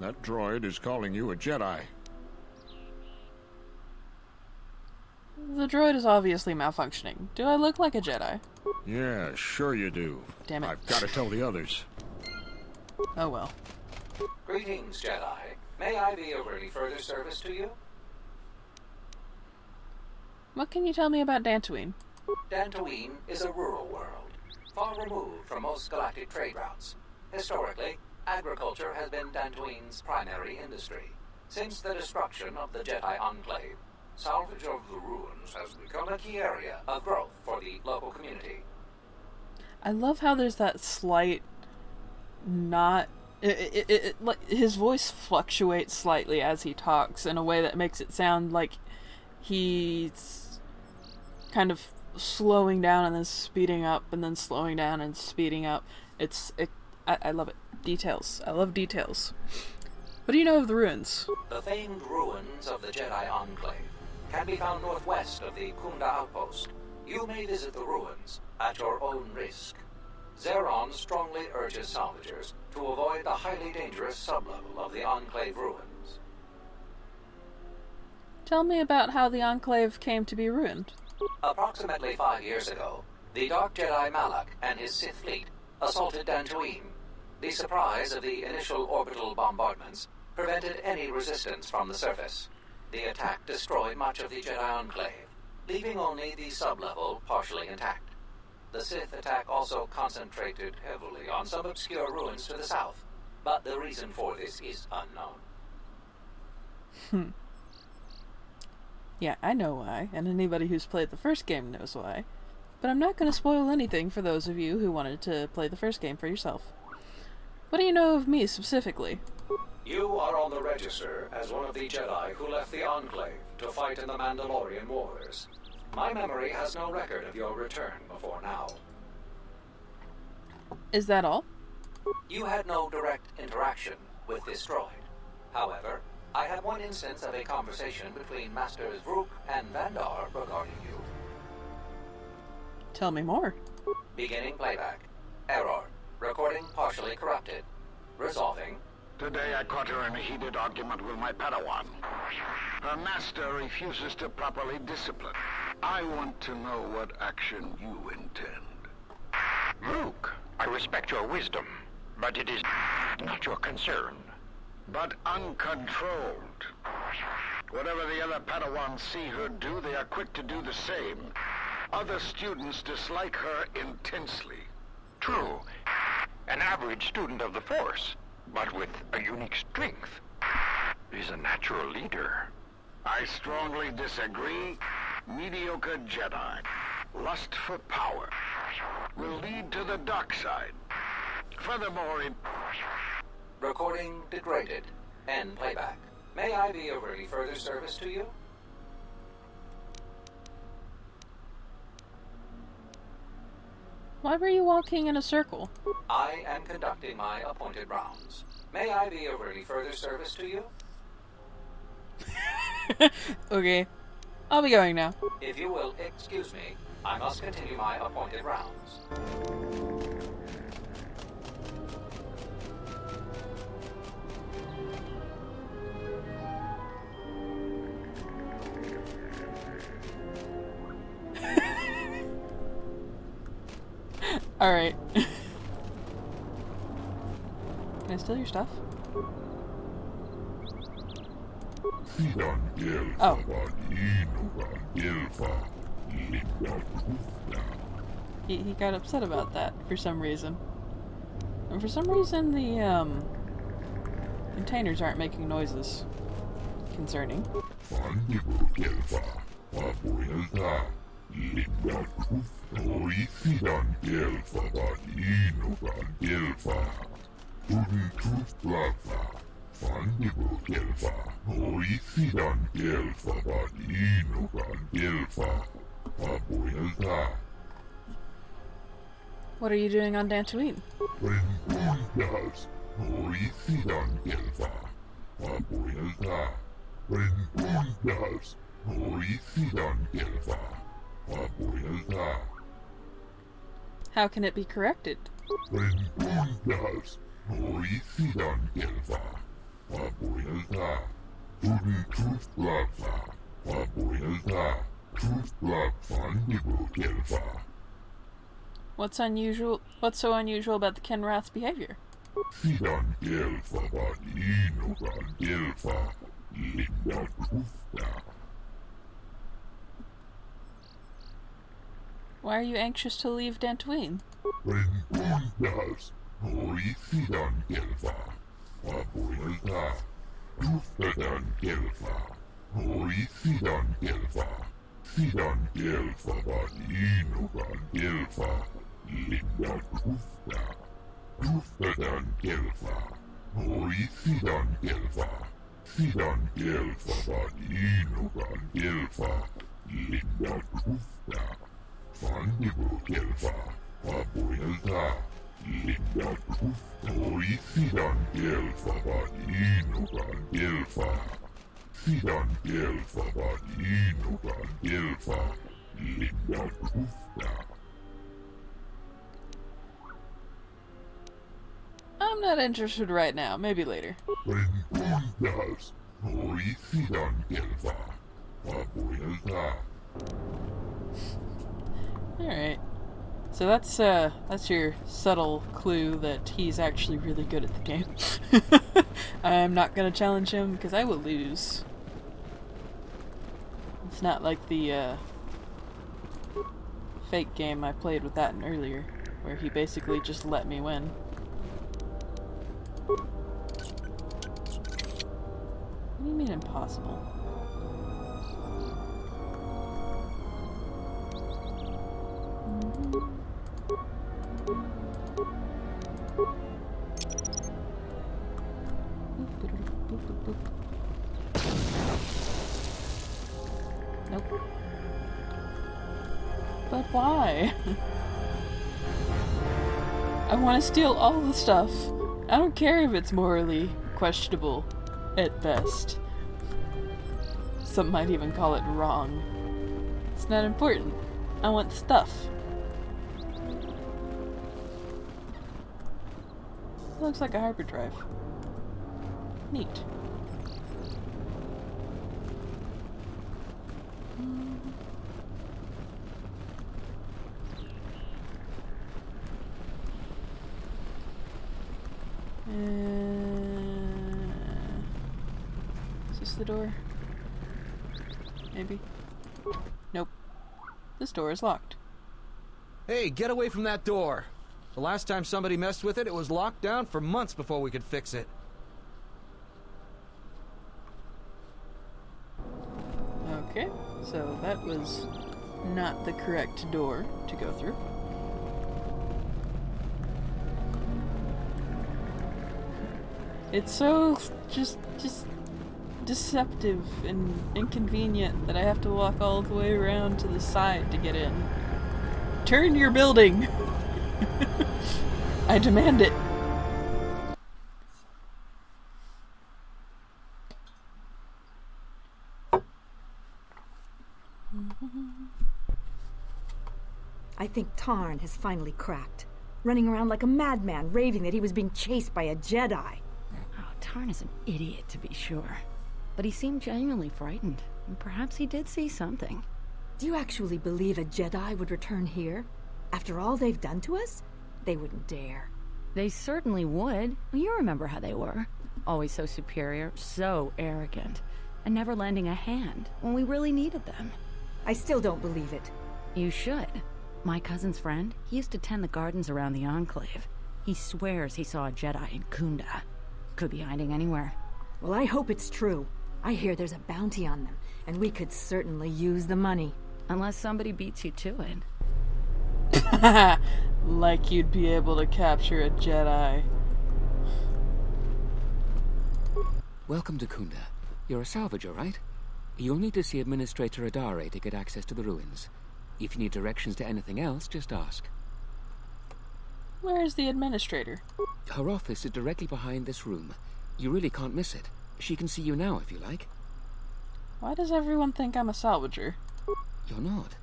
Speaker 13: That droid is calling you a Jedi.
Speaker 1: The droid is obviously malfunctioning. Do I look like a Jedi?
Speaker 13: Yeah, sure you do.
Speaker 1: Damn it.
Speaker 13: I've got to tell the others.
Speaker 1: Oh well.
Speaker 12: Greetings, Jedi. May I be of any further service to you?
Speaker 1: What can you tell me about Dantooine?
Speaker 12: Dantooine is a rural world, far removed from most galactic trade routes. Historically, agriculture has been Dantooine's primary industry. Since the destruction of the Jedi Enclave, salvage of the ruins has become a key area of growth for the local community.
Speaker 1: I love how there's that slight not... his voice fluctuates slightly as he talks in a way that makes it sound like he's kind of slowing down and then speeding up and then slowing down and speeding up. I love it. Details. I love details. What do you know of the ruins?
Speaker 12: The famed ruins of the Jedi Enclave can be found northwest of the Kunda outpost. You may visit the ruins at your own risk. Zeron strongly urges salvagers to avoid the highly dangerous sublevel of the Enclave ruins.
Speaker 1: Tell me about how the Enclave came to be ruined.
Speaker 12: Approximately 5 years ago, the Dark Jedi Malak and his Sith fleet assaulted Dantooine. The surprise of the initial orbital bombardments prevented any resistance from the surface. The attack destroyed much of the Jedi Enclave, leaving only the sublevel partially intact. The Sith attack also concentrated heavily on some obscure ruins to the south, but the reason for this is unknown.
Speaker 1: Yeah, I know why, and anybody who's played the first game knows why. But I'm not going to spoil anything for those of you who wanted to play the first game for yourself. What do you know of me specifically?
Speaker 12: You are on the register as one of the Jedi who left the Enclave to fight in the Mandalorian Wars. My memory has no record of your return before now.
Speaker 1: Is that all?
Speaker 12: You had no direct interaction with this droid. However, I had one instance of a conversation between Masters Rook and Vandar regarding you.
Speaker 1: Tell me more.
Speaker 12: Beginning playback. Error. Recording partially corrupted. Resolving.
Speaker 14: Today I caught her in a heated argument with my Padawan. Her master refuses to properly discipline. I want to know what action you intend.
Speaker 15: Luke, I respect your wisdom, but it is not your concern.
Speaker 14: But uncontrolled. Whatever the other Padawans see her do, they are quick to do the same. Other students dislike her intensely.
Speaker 15: True. An average student of the Force, but with a unique strength, is a natural leader.
Speaker 14: I strongly disagree. Mediocre Jedi, lust for power, will lead to the dark side. Furthermore,
Speaker 12: Recording degraded. End playback. May I be of any further service to you?
Speaker 1: Why were you walking in a circle?
Speaker 12: I am conducting my appointed rounds. May I be of any further service to you?
Speaker 1: Okay. I'll be going now.
Speaker 12: If you will excuse me, I must continue my appointed rounds.
Speaker 1: Alright. Can I steal your stuff? Oh. He got upset about that for some reason. And for some reason the containers aren't making noises. Concerning. What are you doing on Dantooine? How can it be corrected? What's so unusual about the Kenrath's behavior? Why are you anxious to leave Dantooine?
Speaker 16: Sidan Gelfa van Inugan Gelfa, Linda Kufta, Fandibo Gelfa, Papuelta, Linda Kufta, Sidan Gelfa van Inugan Gelfa, Sidan Gelfa van Inugan Gelfa, Linda Kufta.
Speaker 1: I'm not interested right now. Maybe later. Alright. So that's your subtle clue that he's actually really good at the game. I'm not gonna challenge him because I will lose. It's not like the fake game I played with that earlier, where he basically just let me win. What do you mean impossible? Nope. But why? I want to steal all the stuff. I don't care if it's morally questionable, at best. Some might even call it wrong. It's not important. I want stuff. It looks like a hyperdrive. Neat. Is this the door? Maybe? Nope. This door is locked.
Speaker 17: Hey, get away from that door! The last time somebody messed with it, it was locked down for months before we could fix it.
Speaker 1: Okay, so that was not the correct door to go through. It's so just deceptive and inconvenient that I have to walk all the way around to the side to get in. Turn your building! I demand it!
Speaker 18: I think Tarn has finally cracked. Running around like a madman, raving that he was being chased by a Jedi.
Speaker 2: Oh, Tarn is an idiot, to be sure. But he seemed genuinely frightened. And perhaps he did see something.
Speaker 18: Do you actually believe a Jedi would return here? After all they've done to us? They wouldn't dare.
Speaker 2: They certainly would. You remember how they were. Always so superior, so arrogant. And never lending a hand when we really needed them.
Speaker 18: I still don't believe it.
Speaker 2: You should. My cousin's friend, he used to tend the gardens around the Enclave. He swears he saw a Jedi in Kunda. Could be hiding anywhere.
Speaker 18: Well, I hope it's true. I hear there's a bounty on them, and we could certainly use the money.
Speaker 2: Unless somebody beats you to it.
Speaker 1: Like you'd be able to capture a Jedi.
Speaker 19: Welcome to Kunda. You're a salvager, right? You'll need to see Administrator Adare to get access to the ruins. If you need directions to anything else, just ask.
Speaker 1: Where is the Administrator?
Speaker 19: Her office is directly behind this room. You really can't miss it. She can see you now if you like.
Speaker 1: Why does everyone think I'm a salvager?
Speaker 19: You're not.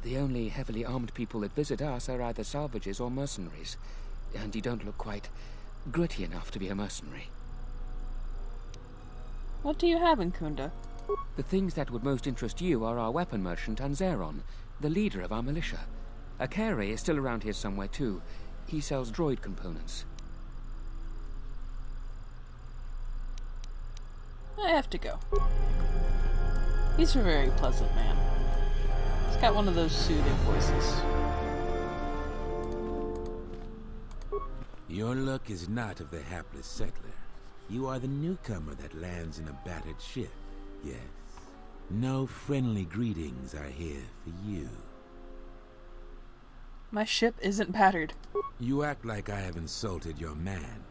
Speaker 19: The only heavily armed people that visit us are either salvagers or mercenaries. And you don't look quite gritty enough to be a mercenary.
Speaker 1: What do you have in Kunda?
Speaker 19: The things that would most interest you are our weapon merchant Anzeron, the leader of our militia. Akari is still around here somewhere too. He sells droid components.
Speaker 1: I have to go. He's a very pleasant man. He's got one of those soothing voices.
Speaker 20: Your luck is not of the hapless settler. You are the newcomer that lands in a battered ship. Yes. No friendly greetings are here for you.
Speaker 1: My ship isn't battered.
Speaker 20: You act like I have insulted your man.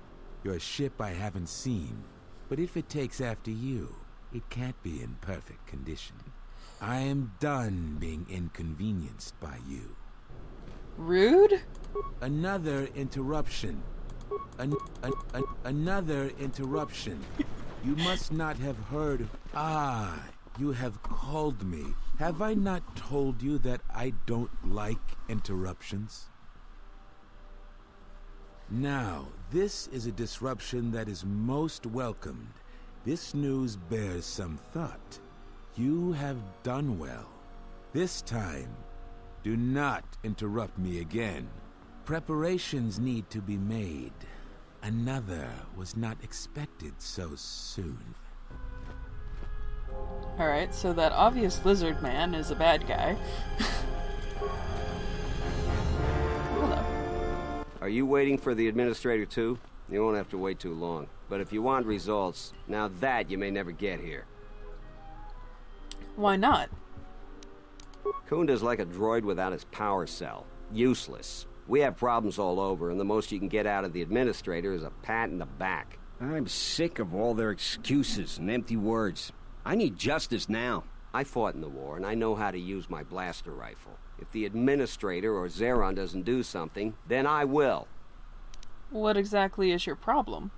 Speaker 20: Your ship I haven't seen. But if it takes after you, it can't be in perfect condition. I am done being inconvenienced by you.
Speaker 1: Rude?
Speaker 20: Another interruption. Another interruption. You must not have heard. Ah, you have called me. Have I not told you that I don't like interruptions? Now, this is a disruption that is most welcomed. This news bears some thought. You have done well. This time, do not interrupt me again. Preparations need to be made. Another was not expected so soon.
Speaker 1: Alright, so that obvious lizard man is a bad guy. Hello.
Speaker 21: Are you waiting for the administrator too? You won't have to wait too long. But if you want results, now that you may never get here.
Speaker 1: Why not?
Speaker 21: Kunda's like a droid without his power cell. Useless. We have problems all over, and the most you can get out of the administrator is a pat in the back. I'm sick of all their excuses and empty words. I need justice now. I fought in the war, and I know how to use my blaster rifle. If the administrator or Zeron doesn't do something, then I will.
Speaker 1: What exactly is your problem?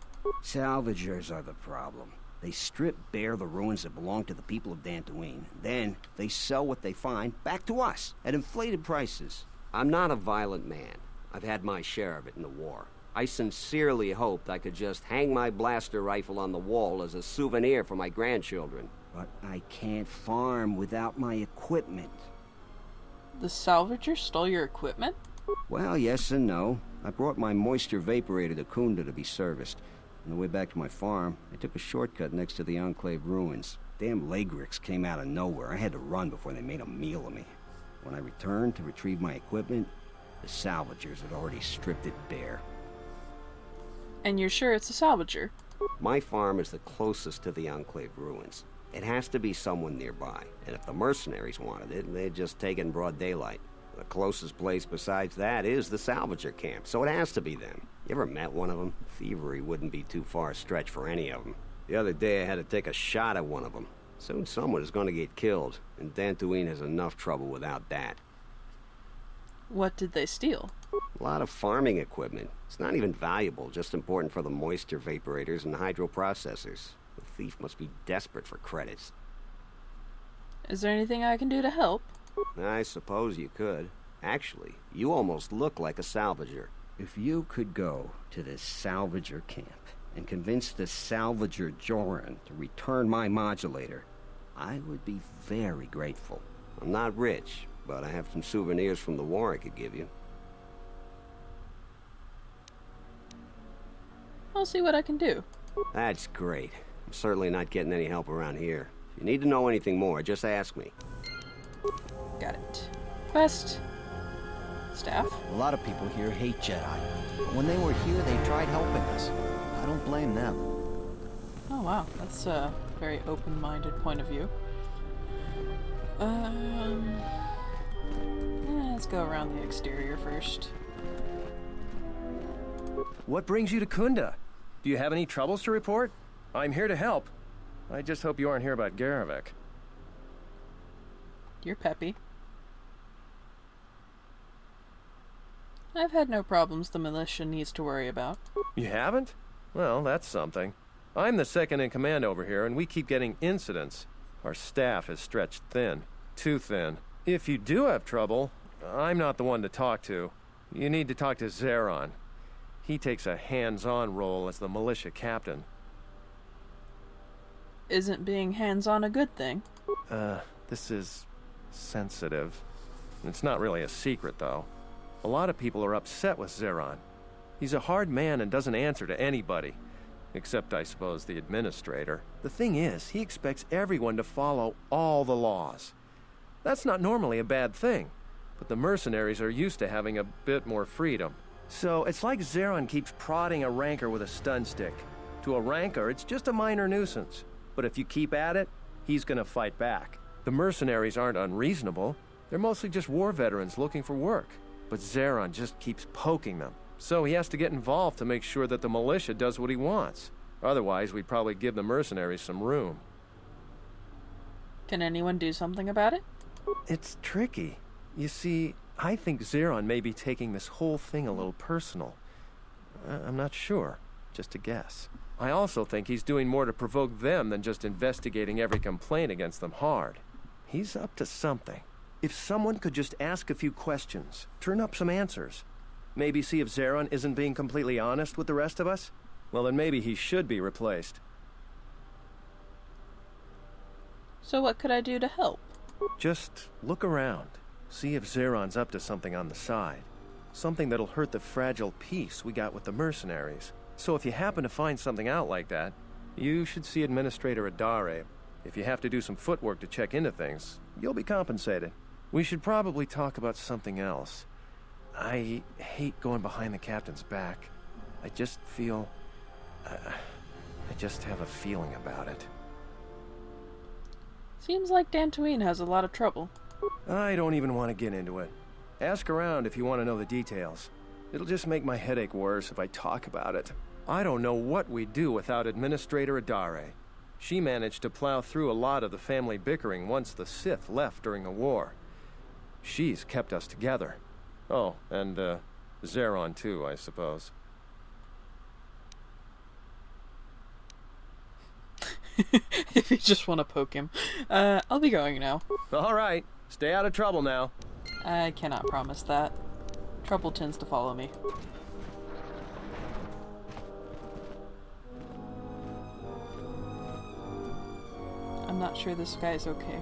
Speaker 21: Salvagers are the problem. They strip bare the ruins that belong to the people of Dantooine. Then, they sell what they find back to us at inflated prices. I'm not a violent man. I've had my share of it in the war. I sincerely hoped I could just hang my blaster rifle on the wall as a souvenir for my grandchildren. But I can't farm without my equipment.
Speaker 1: The salvager stole your equipment?
Speaker 21: Well, yes and no. I brought my moisture vaporator to Kunda to be serviced. On the way back to my farm, I took a shortcut next to the Enclave ruins. Damn Lagrix came out of nowhere. I had to run before they made a meal of me. When I returned to retrieve my equipment, the salvagers had already stripped it bare.
Speaker 1: And you're sure it's a salvager?
Speaker 21: My farm is the closest to the Enclave ruins. It has to be someone nearby, and if the mercenaries wanted it, they'd just take it in broad daylight. The closest place besides that is the salvager camp, so it has to be them. You ever met one of them? Thievery wouldn't be too far a stretch for any of them. The other day I had to take a shot at one of them. Soon someone is going to get killed, and Dantooine has enough trouble without that.
Speaker 1: What did they steal?
Speaker 21: A lot of farming equipment. It's not even valuable, just important for the moisture vaporators and hydroprocessors. The thief must be desperate for credits.
Speaker 1: Is there anything I can do to help?
Speaker 21: I suppose you could. Actually, you almost look like a salvager. If you could go to this salvager camp and convince the salvager Joran to return my modulator, I would be very grateful. I'm not rich, but I have some souvenirs from the war I could give you.
Speaker 1: I'll see what I can do.
Speaker 21: That's great. I'm certainly not getting any help around here. If you need to know anything more, just ask me.
Speaker 1: Got it. Quest. Staff.
Speaker 22: A lot of people here hate Jedi. But when they were here, they tried helping us. I don't blame them.
Speaker 1: Oh wow, that's a very open-minded point of view. Let's go around the exterior first.
Speaker 23: What brings you to Kunda? Do you have any troubles to report? I'm here to help. I just hope you aren't here about Garavek.
Speaker 1: You're peppy. I've had no problems the militia needs to worry about.
Speaker 23: You haven't? Well, that's something. I'm the second in command over here, and we keep getting incidents. Our staff is stretched thin. Too thin. If you do have trouble, I'm not the one to talk to. You need to talk to Zeron. He takes a hands-on role as the Militia Captain.
Speaker 1: Isn't being hands-on a good thing?
Speaker 23: This is sensitive. It's not really a secret, though. A lot of people are upset with Zeron. He's a hard man and doesn't answer to anybody. Except, I suppose, the administrator. The thing is, he expects everyone to follow all the laws. That's not normally a bad thing, but the mercenaries are used to having a bit more freedom. So it's like Zeron keeps prodding a rancor with a stun stick. To a rancor, it's just a minor nuisance. But if you keep at it, he's gonna fight back. The mercenaries aren't unreasonable. They're mostly just war veterans looking for work. But Zeron just keeps poking them. So he has to get involved to make sure that the militia does what he wants. Otherwise, we'd probably give the mercenaries some room.
Speaker 1: Can anyone do something about it?
Speaker 23: It's tricky. You see, I think Zeron may be taking this whole thing a little personal. I'm not sure. Just a guess. I also think he's doing more to provoke them than just investigating every complaint against them hard. He's up to something. If someone could just ask a few questions, turn up some answers, maybe see if Zeron isn't being completely honest with the rest of us, well then maybe he should be replaced.
Speaker 1: So what could I do to help?
Speaker 23: Just look around. See if Zeron's up to something on the side. Something that'll hurt the fragile peace we got with the mercenaries. So if you happen to find something out like that, you should see Administrator Adare. If you have to do some footwork to check into things, you'll be compensated. We should probably talk about something else. I hate going behind the captain's back. I just feel... I just have a feeling about it.
Speaker 1: Seems like Dantooine has a lot of trouble.
Speaker 23: I don't even want to get into it. Ask around if you want to know the details. It'll just make my headache worse if I talk about it. I don't know what we'd do without Administrator Adare. She managed to plow through a lot of the family bickering once the Sith left during the war. She's kept us together. Oh, and, Zeron too, I suppose.
Speaker 1: If you just want to poke him. I'll be going now.
Speaker 23: All right. Stay out of trouble now.
Speaker 1: I cannot promise that. Trouble tends to follow me. I'm not sure this guy's okay.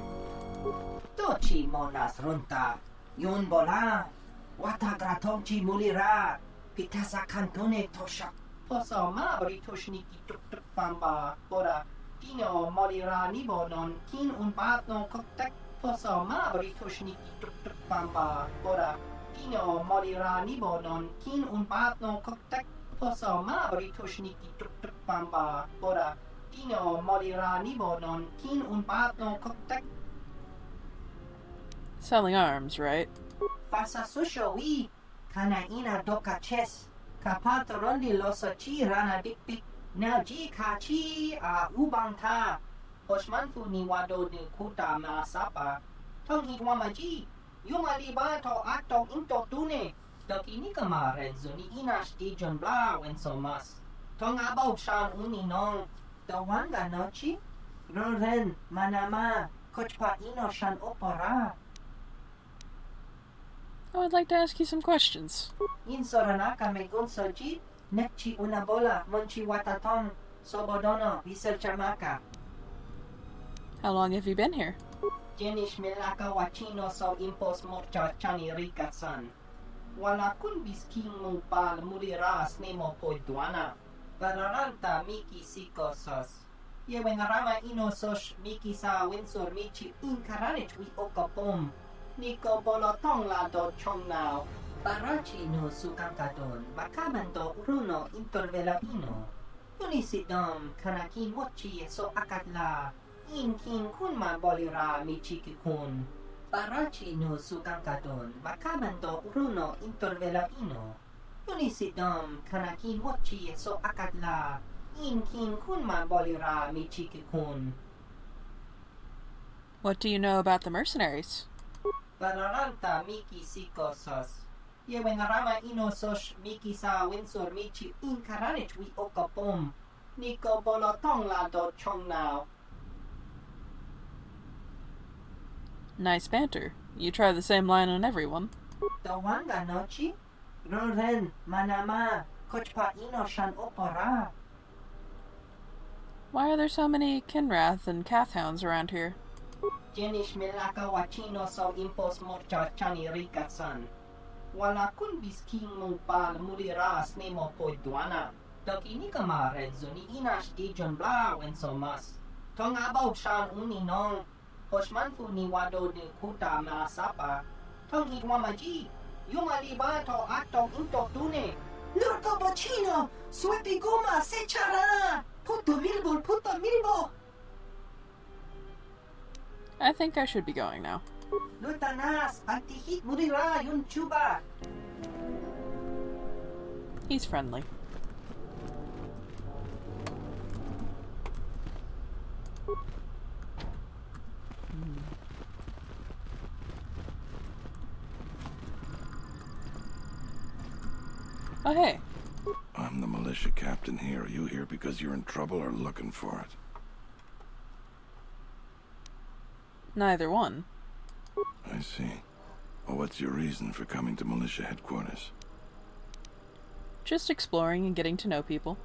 Speaker 3: Tochi monas runta, yun bola, wata gratonchi mulira, pitasa cantone tosha, poso mabri toshniki tuk pamba, bora, tino molira nibonon, kin un batno koktek, poso mabri toshniki tuk pamba, bora, tino molira nibonon, kin un batno koktek, poso mabri toshniki tuk pamba, bora, tino molira nibonon, kin un batno koktek.
Speaker 1: Selling arms, right?
Speaker 3: Fasa susho wi, kana ina doka ches, kapata rondi losochi rana bik na ji kachi a ubanta, osmanfu ni wado de kuta masapa, tong hitwamaji, yumaliba to ato into tune, doki nikama renzo ni inash di John Bla when so mas, tong abau shan uninong, dawanga nochi, roren manama, kochpa ino shan opora.
Speaker 1: I would like to ask you some questions.
Speaker 3: In Soranaka me gunsoji, nekchi una bola, monchi wataton, sobodono, visel chamaka.
Speaker 1: How long have you been here?
Speaker 3: Jenish melaka wachino so impos morcha chani rika san. Wala kun bisking mo pal muriras nemo poiduana. Bararanta miki sikosos. Yewengarama inosos miki sa winsor michi inkaranich wi okapom. Niko bolotong la do chong now. Barachi no sukankadon, makamando runo intervela ino. Unisidom kanakin mochi so akatla. Inkin kunma bolira michiki kun. Barachi no sukankadon, makamando runo intervela ino. Unisidom kanakin mochi so akatla. Inkin kunma bolira michiki kun.
Speaker 1: What do you know about the mercenaries?
Speaker 3: Bararanta miki sikosos. Yewengarama inosos miki sa winsor michi inkaranich wi okapom. Niko bolotong la do chong now.
Speaker 1: Nice banter. You try the same line on everyone.
Speaker 3: Dawanga nochi? Roren, manama, kochpa ino shan opora.
Speaker 1: Why are there so many Kinrath and Kathhounds around here?
Speaker 3: Jenish melaka wachino so impos morcha chani rika san. Wala kun bisking mo pal muriras nemo poiduana. Doki nikama renzo ni inash di John Bla when so mas. Tong abau shan uninong. Osmanfu ni wado de kuta masapa. Tong hitwamaji. Yumaliba to ato into tune. Lurko bochino. Suepi goma secharana. Puto milbo.
Speaker 1: I think I should be going now.
Speaker 3: Lutanas, antihit murira yun chuba.
Speaker 1: He's friendly. Oh, hey.
Speaker 16: I'm the Militia Captain here. Are you here because you're in trouble or looking for it?
Speaker 1: Neither one.
Speaker 16: I see. Well, what's your reason for coming to Militia Headquarters?
Speaker 1: Just exploring and getting to know people.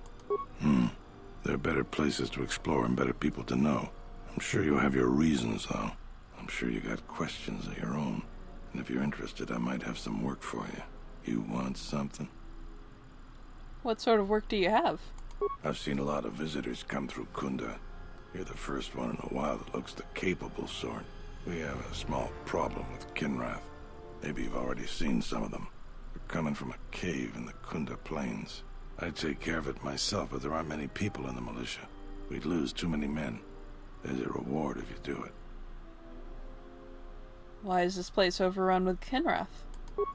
Speaker 16: There are better places to explore and better people to know. I'm sure you have your reasons, though. I'm sure you got questions of your own. And if you're interested, I might have some work for you. You want something?
Speaker 1: What sort of work do you have?
Speaker 16: I've seen a lot of visitors come through Kunda. You're the first one in a while that looks the capable sort. We have a small problem with Kinrath. Maybe you've already seen some of them. They're coming from a cave in the Kunda Plains. I'd take care of it myself, but there aren't many people in the militia. We'd lose too many men. There's a reward if you do it.
Speaker 1: Why is this place overrun with Kinrath?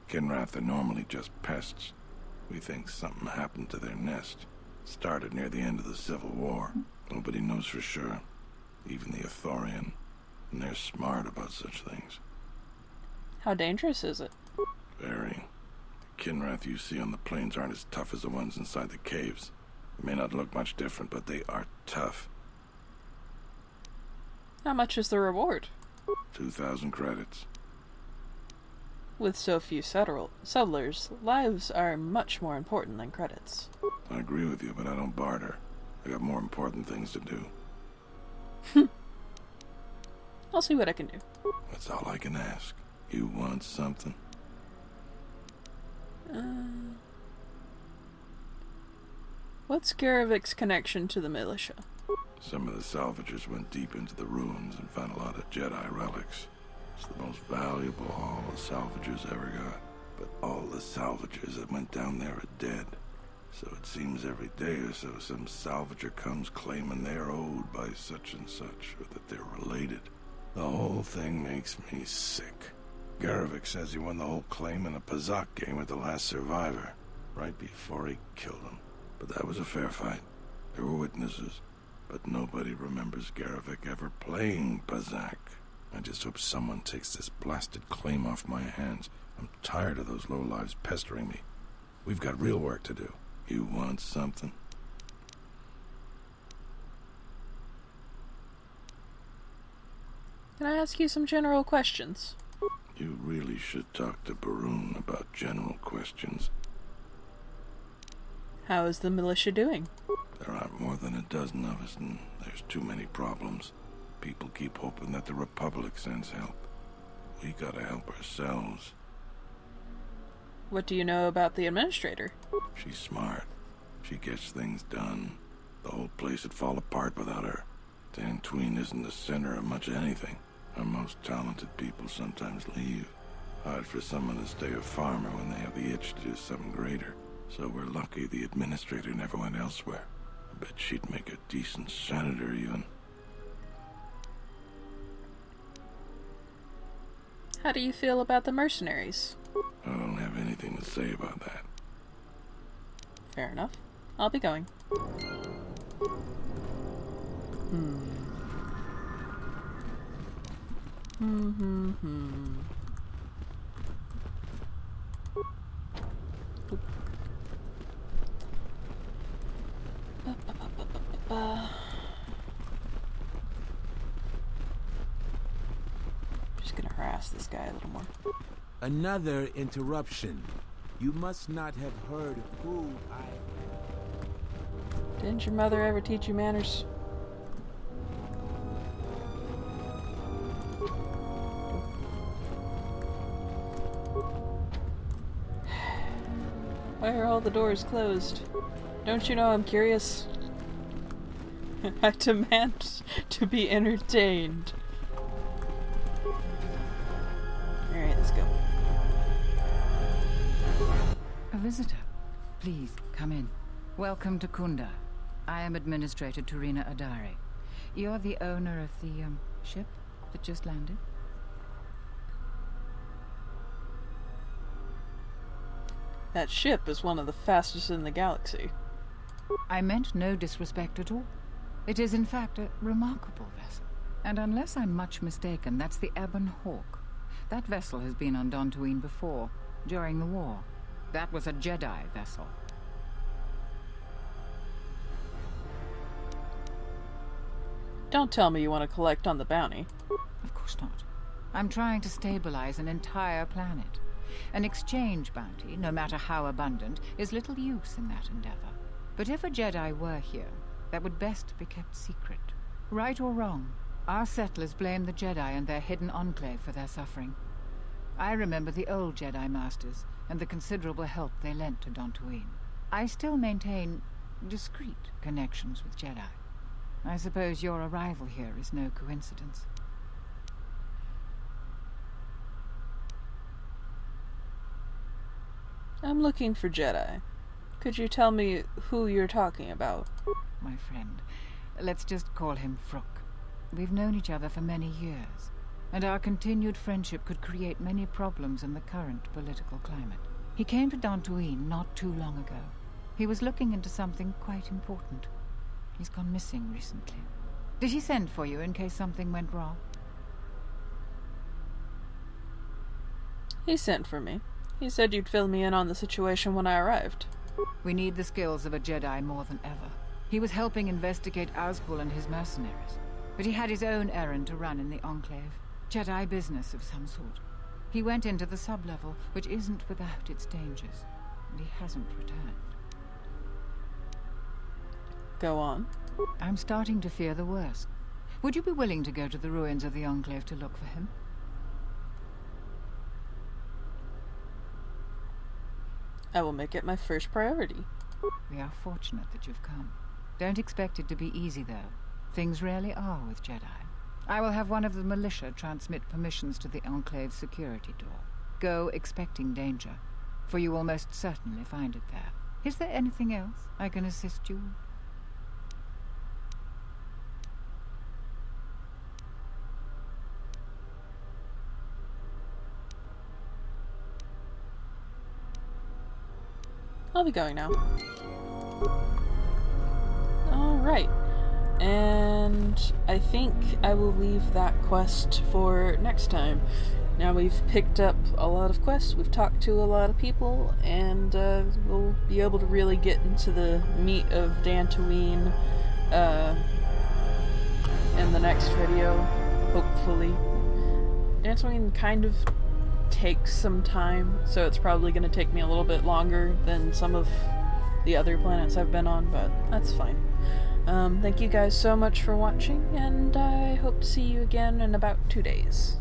Speaker 16: Kinrath are normally just pests. We think something happened to their nest. Started near the end of the Civil War. Nobody knows for sure. Even the Authorian. And they're smart about such things.
Speaker 1: How dangerous is it?
Speaker 16: Very. The Kinrath you see on the plains aren't as tough as the ones inside the caves. They may not look much different, but they are tough.
Speaker 1: How much is the reward?
Speaker 16: 2,000 credits.
Speaker 1: With so few settlers, lives are much more important than credits.
Speaker 16: I agree with you, but I don't barter. I got more important things to do.
Speaker 1: I'll see what I can do.
Speaker 16: That's all I can ask. You want something?
Speaker 1: What's Garavic's connection to the militia?
Speaker 16: Some of the salvagers went deep into the ruins and found a lot of Jedi relics. It's the most valuable haul the salvagers ever got. But all the salvagers that went down there are dead. So it seems every day or so some salvager comes claiming they're owed by such and such, or that they're related. The whole thing makes me sick. Garavik says he won the whole claim in a Pazak game with the last survivor, right before he killed him. But that was a fair fight. There were witnesses. But nobody remembers Garavik ever playing Pazak. I just hope someone takes this blasted claim off my hands. I'm tired of those lowlives pestering me. We've got real work to do. You want something?
Speaker 1: Can I ask you some general questions?
Speaker 16: You really should talk to Barun about general questions.
Speaker 1: How is the militia doing?
Speaker 16: There aren't more than a dozen of us, and there's too many problems. People keep hoping that the Republic sends help. We gotta help ourselves.
Speaker 1: What do you know about the administrator?
Speaker 16: She's smart. She gets things done. The whole place would fall apart without her. Dantooine isn't the center of much anything. Our most talented people sometimes leave. Hard for someone to stay a farmer when they have the itch to do something greater. So we're lucky the administrator never went elsewhere. I bet she'd make a decent senator, even.
Speaker 1: How do you feel about the mercenaries?
Speaker 16: I don't have anything to say about that.
Speaker 1: Fair enough. I'll be going. Just gonna harass this guy a little more.
Speaker 20: Another interruption. You must not have heard who I...
Speaker 1: Didn't your mother ever teach you manners? Why are all the doors closed? Don't you know I'm curious? I demand to be entertained. Alright, let's go.
Speaker 2: A visitor. Please, come in. Welcome to Kunda. I am Administrator Turina Adari. You're the owner of the, ship that just landed?
Speaker 1: That ship is one of the fastest in the galaxy.
Speaker 2: I meant no disrespect at all. It is in fact a remarkable vessel. And unless I'm much mistaken, that's the Ebon Hawk. That vessel has been on Dantooine before, during the war. That was a Jedi vessel.
Speaker 1: Don't tell me you want to collect on the bounty.
Speaker 2: Of course not. I'm trying to stabilize an entire planet. An exchange bounty, no matter how abundant, is little use in that endeavor. But if a Jedi were here, that would best be kept secret. Right or wrong, our settlers blame the Jedi and their hidden enclave for their suffering. I remember the old Jedi Masters and the considerable help they lent to Dantooine. I still maintain discreet connections with Jedi. I suppose your arrival here is no coincidence.
Speaker 1: I'm looking for Jedi. Could you tell me who you're talking about?
Speaker 2: My friend, let's just call him Frook. We've known each other for many years, and our continued friendship could create many problems in the current political climate. He came to Dantooine not too long ago. He was looking into something quite important. He's gone missing recently. Did he send for you in case something went wrong?
Speaker 1: He sent for me. He said you'd fill me in on the situation when I arrived.
Speaker 2: We need the skills of a Jedi more than ever. He was helping investigate Azgul and his mercenaries, but he had his own errand to run in the Enclave. Jedi business of some sort. He went into the sublevel, which isn't without its dangers, and he hasn't returned.
Speaker 1: Go on.
Speaker 2: I'm starting to fear the worst. Would you be willing to go to the ruins of the Enclave to look for him?
Speaker 1: I will make it my first priority.
Speaker 2: We are fortunate that you've come. Don't expect it to be easy, though. Things rarely are with Jedi. I will have one of the militia transmit permissions to the Enclave's security door. Go expecting danger, for you will most certainly find it there. Is there anything else I can assist you with?
Speaker 1: I'll be going now. Alright. And I think I will leave that quest for next time. Now we've picked up a lot of quests, we've talked to a lot of people, and we'll be able to really get into the meat of Dantooine in the next video, hopefully. Dantooine kind of takes some time, so it's probably going to take me a little bit longer than some of the other planets I've been on, but that's fine. Thank you guys so much for watching, and I hope to see you again in about 2 days.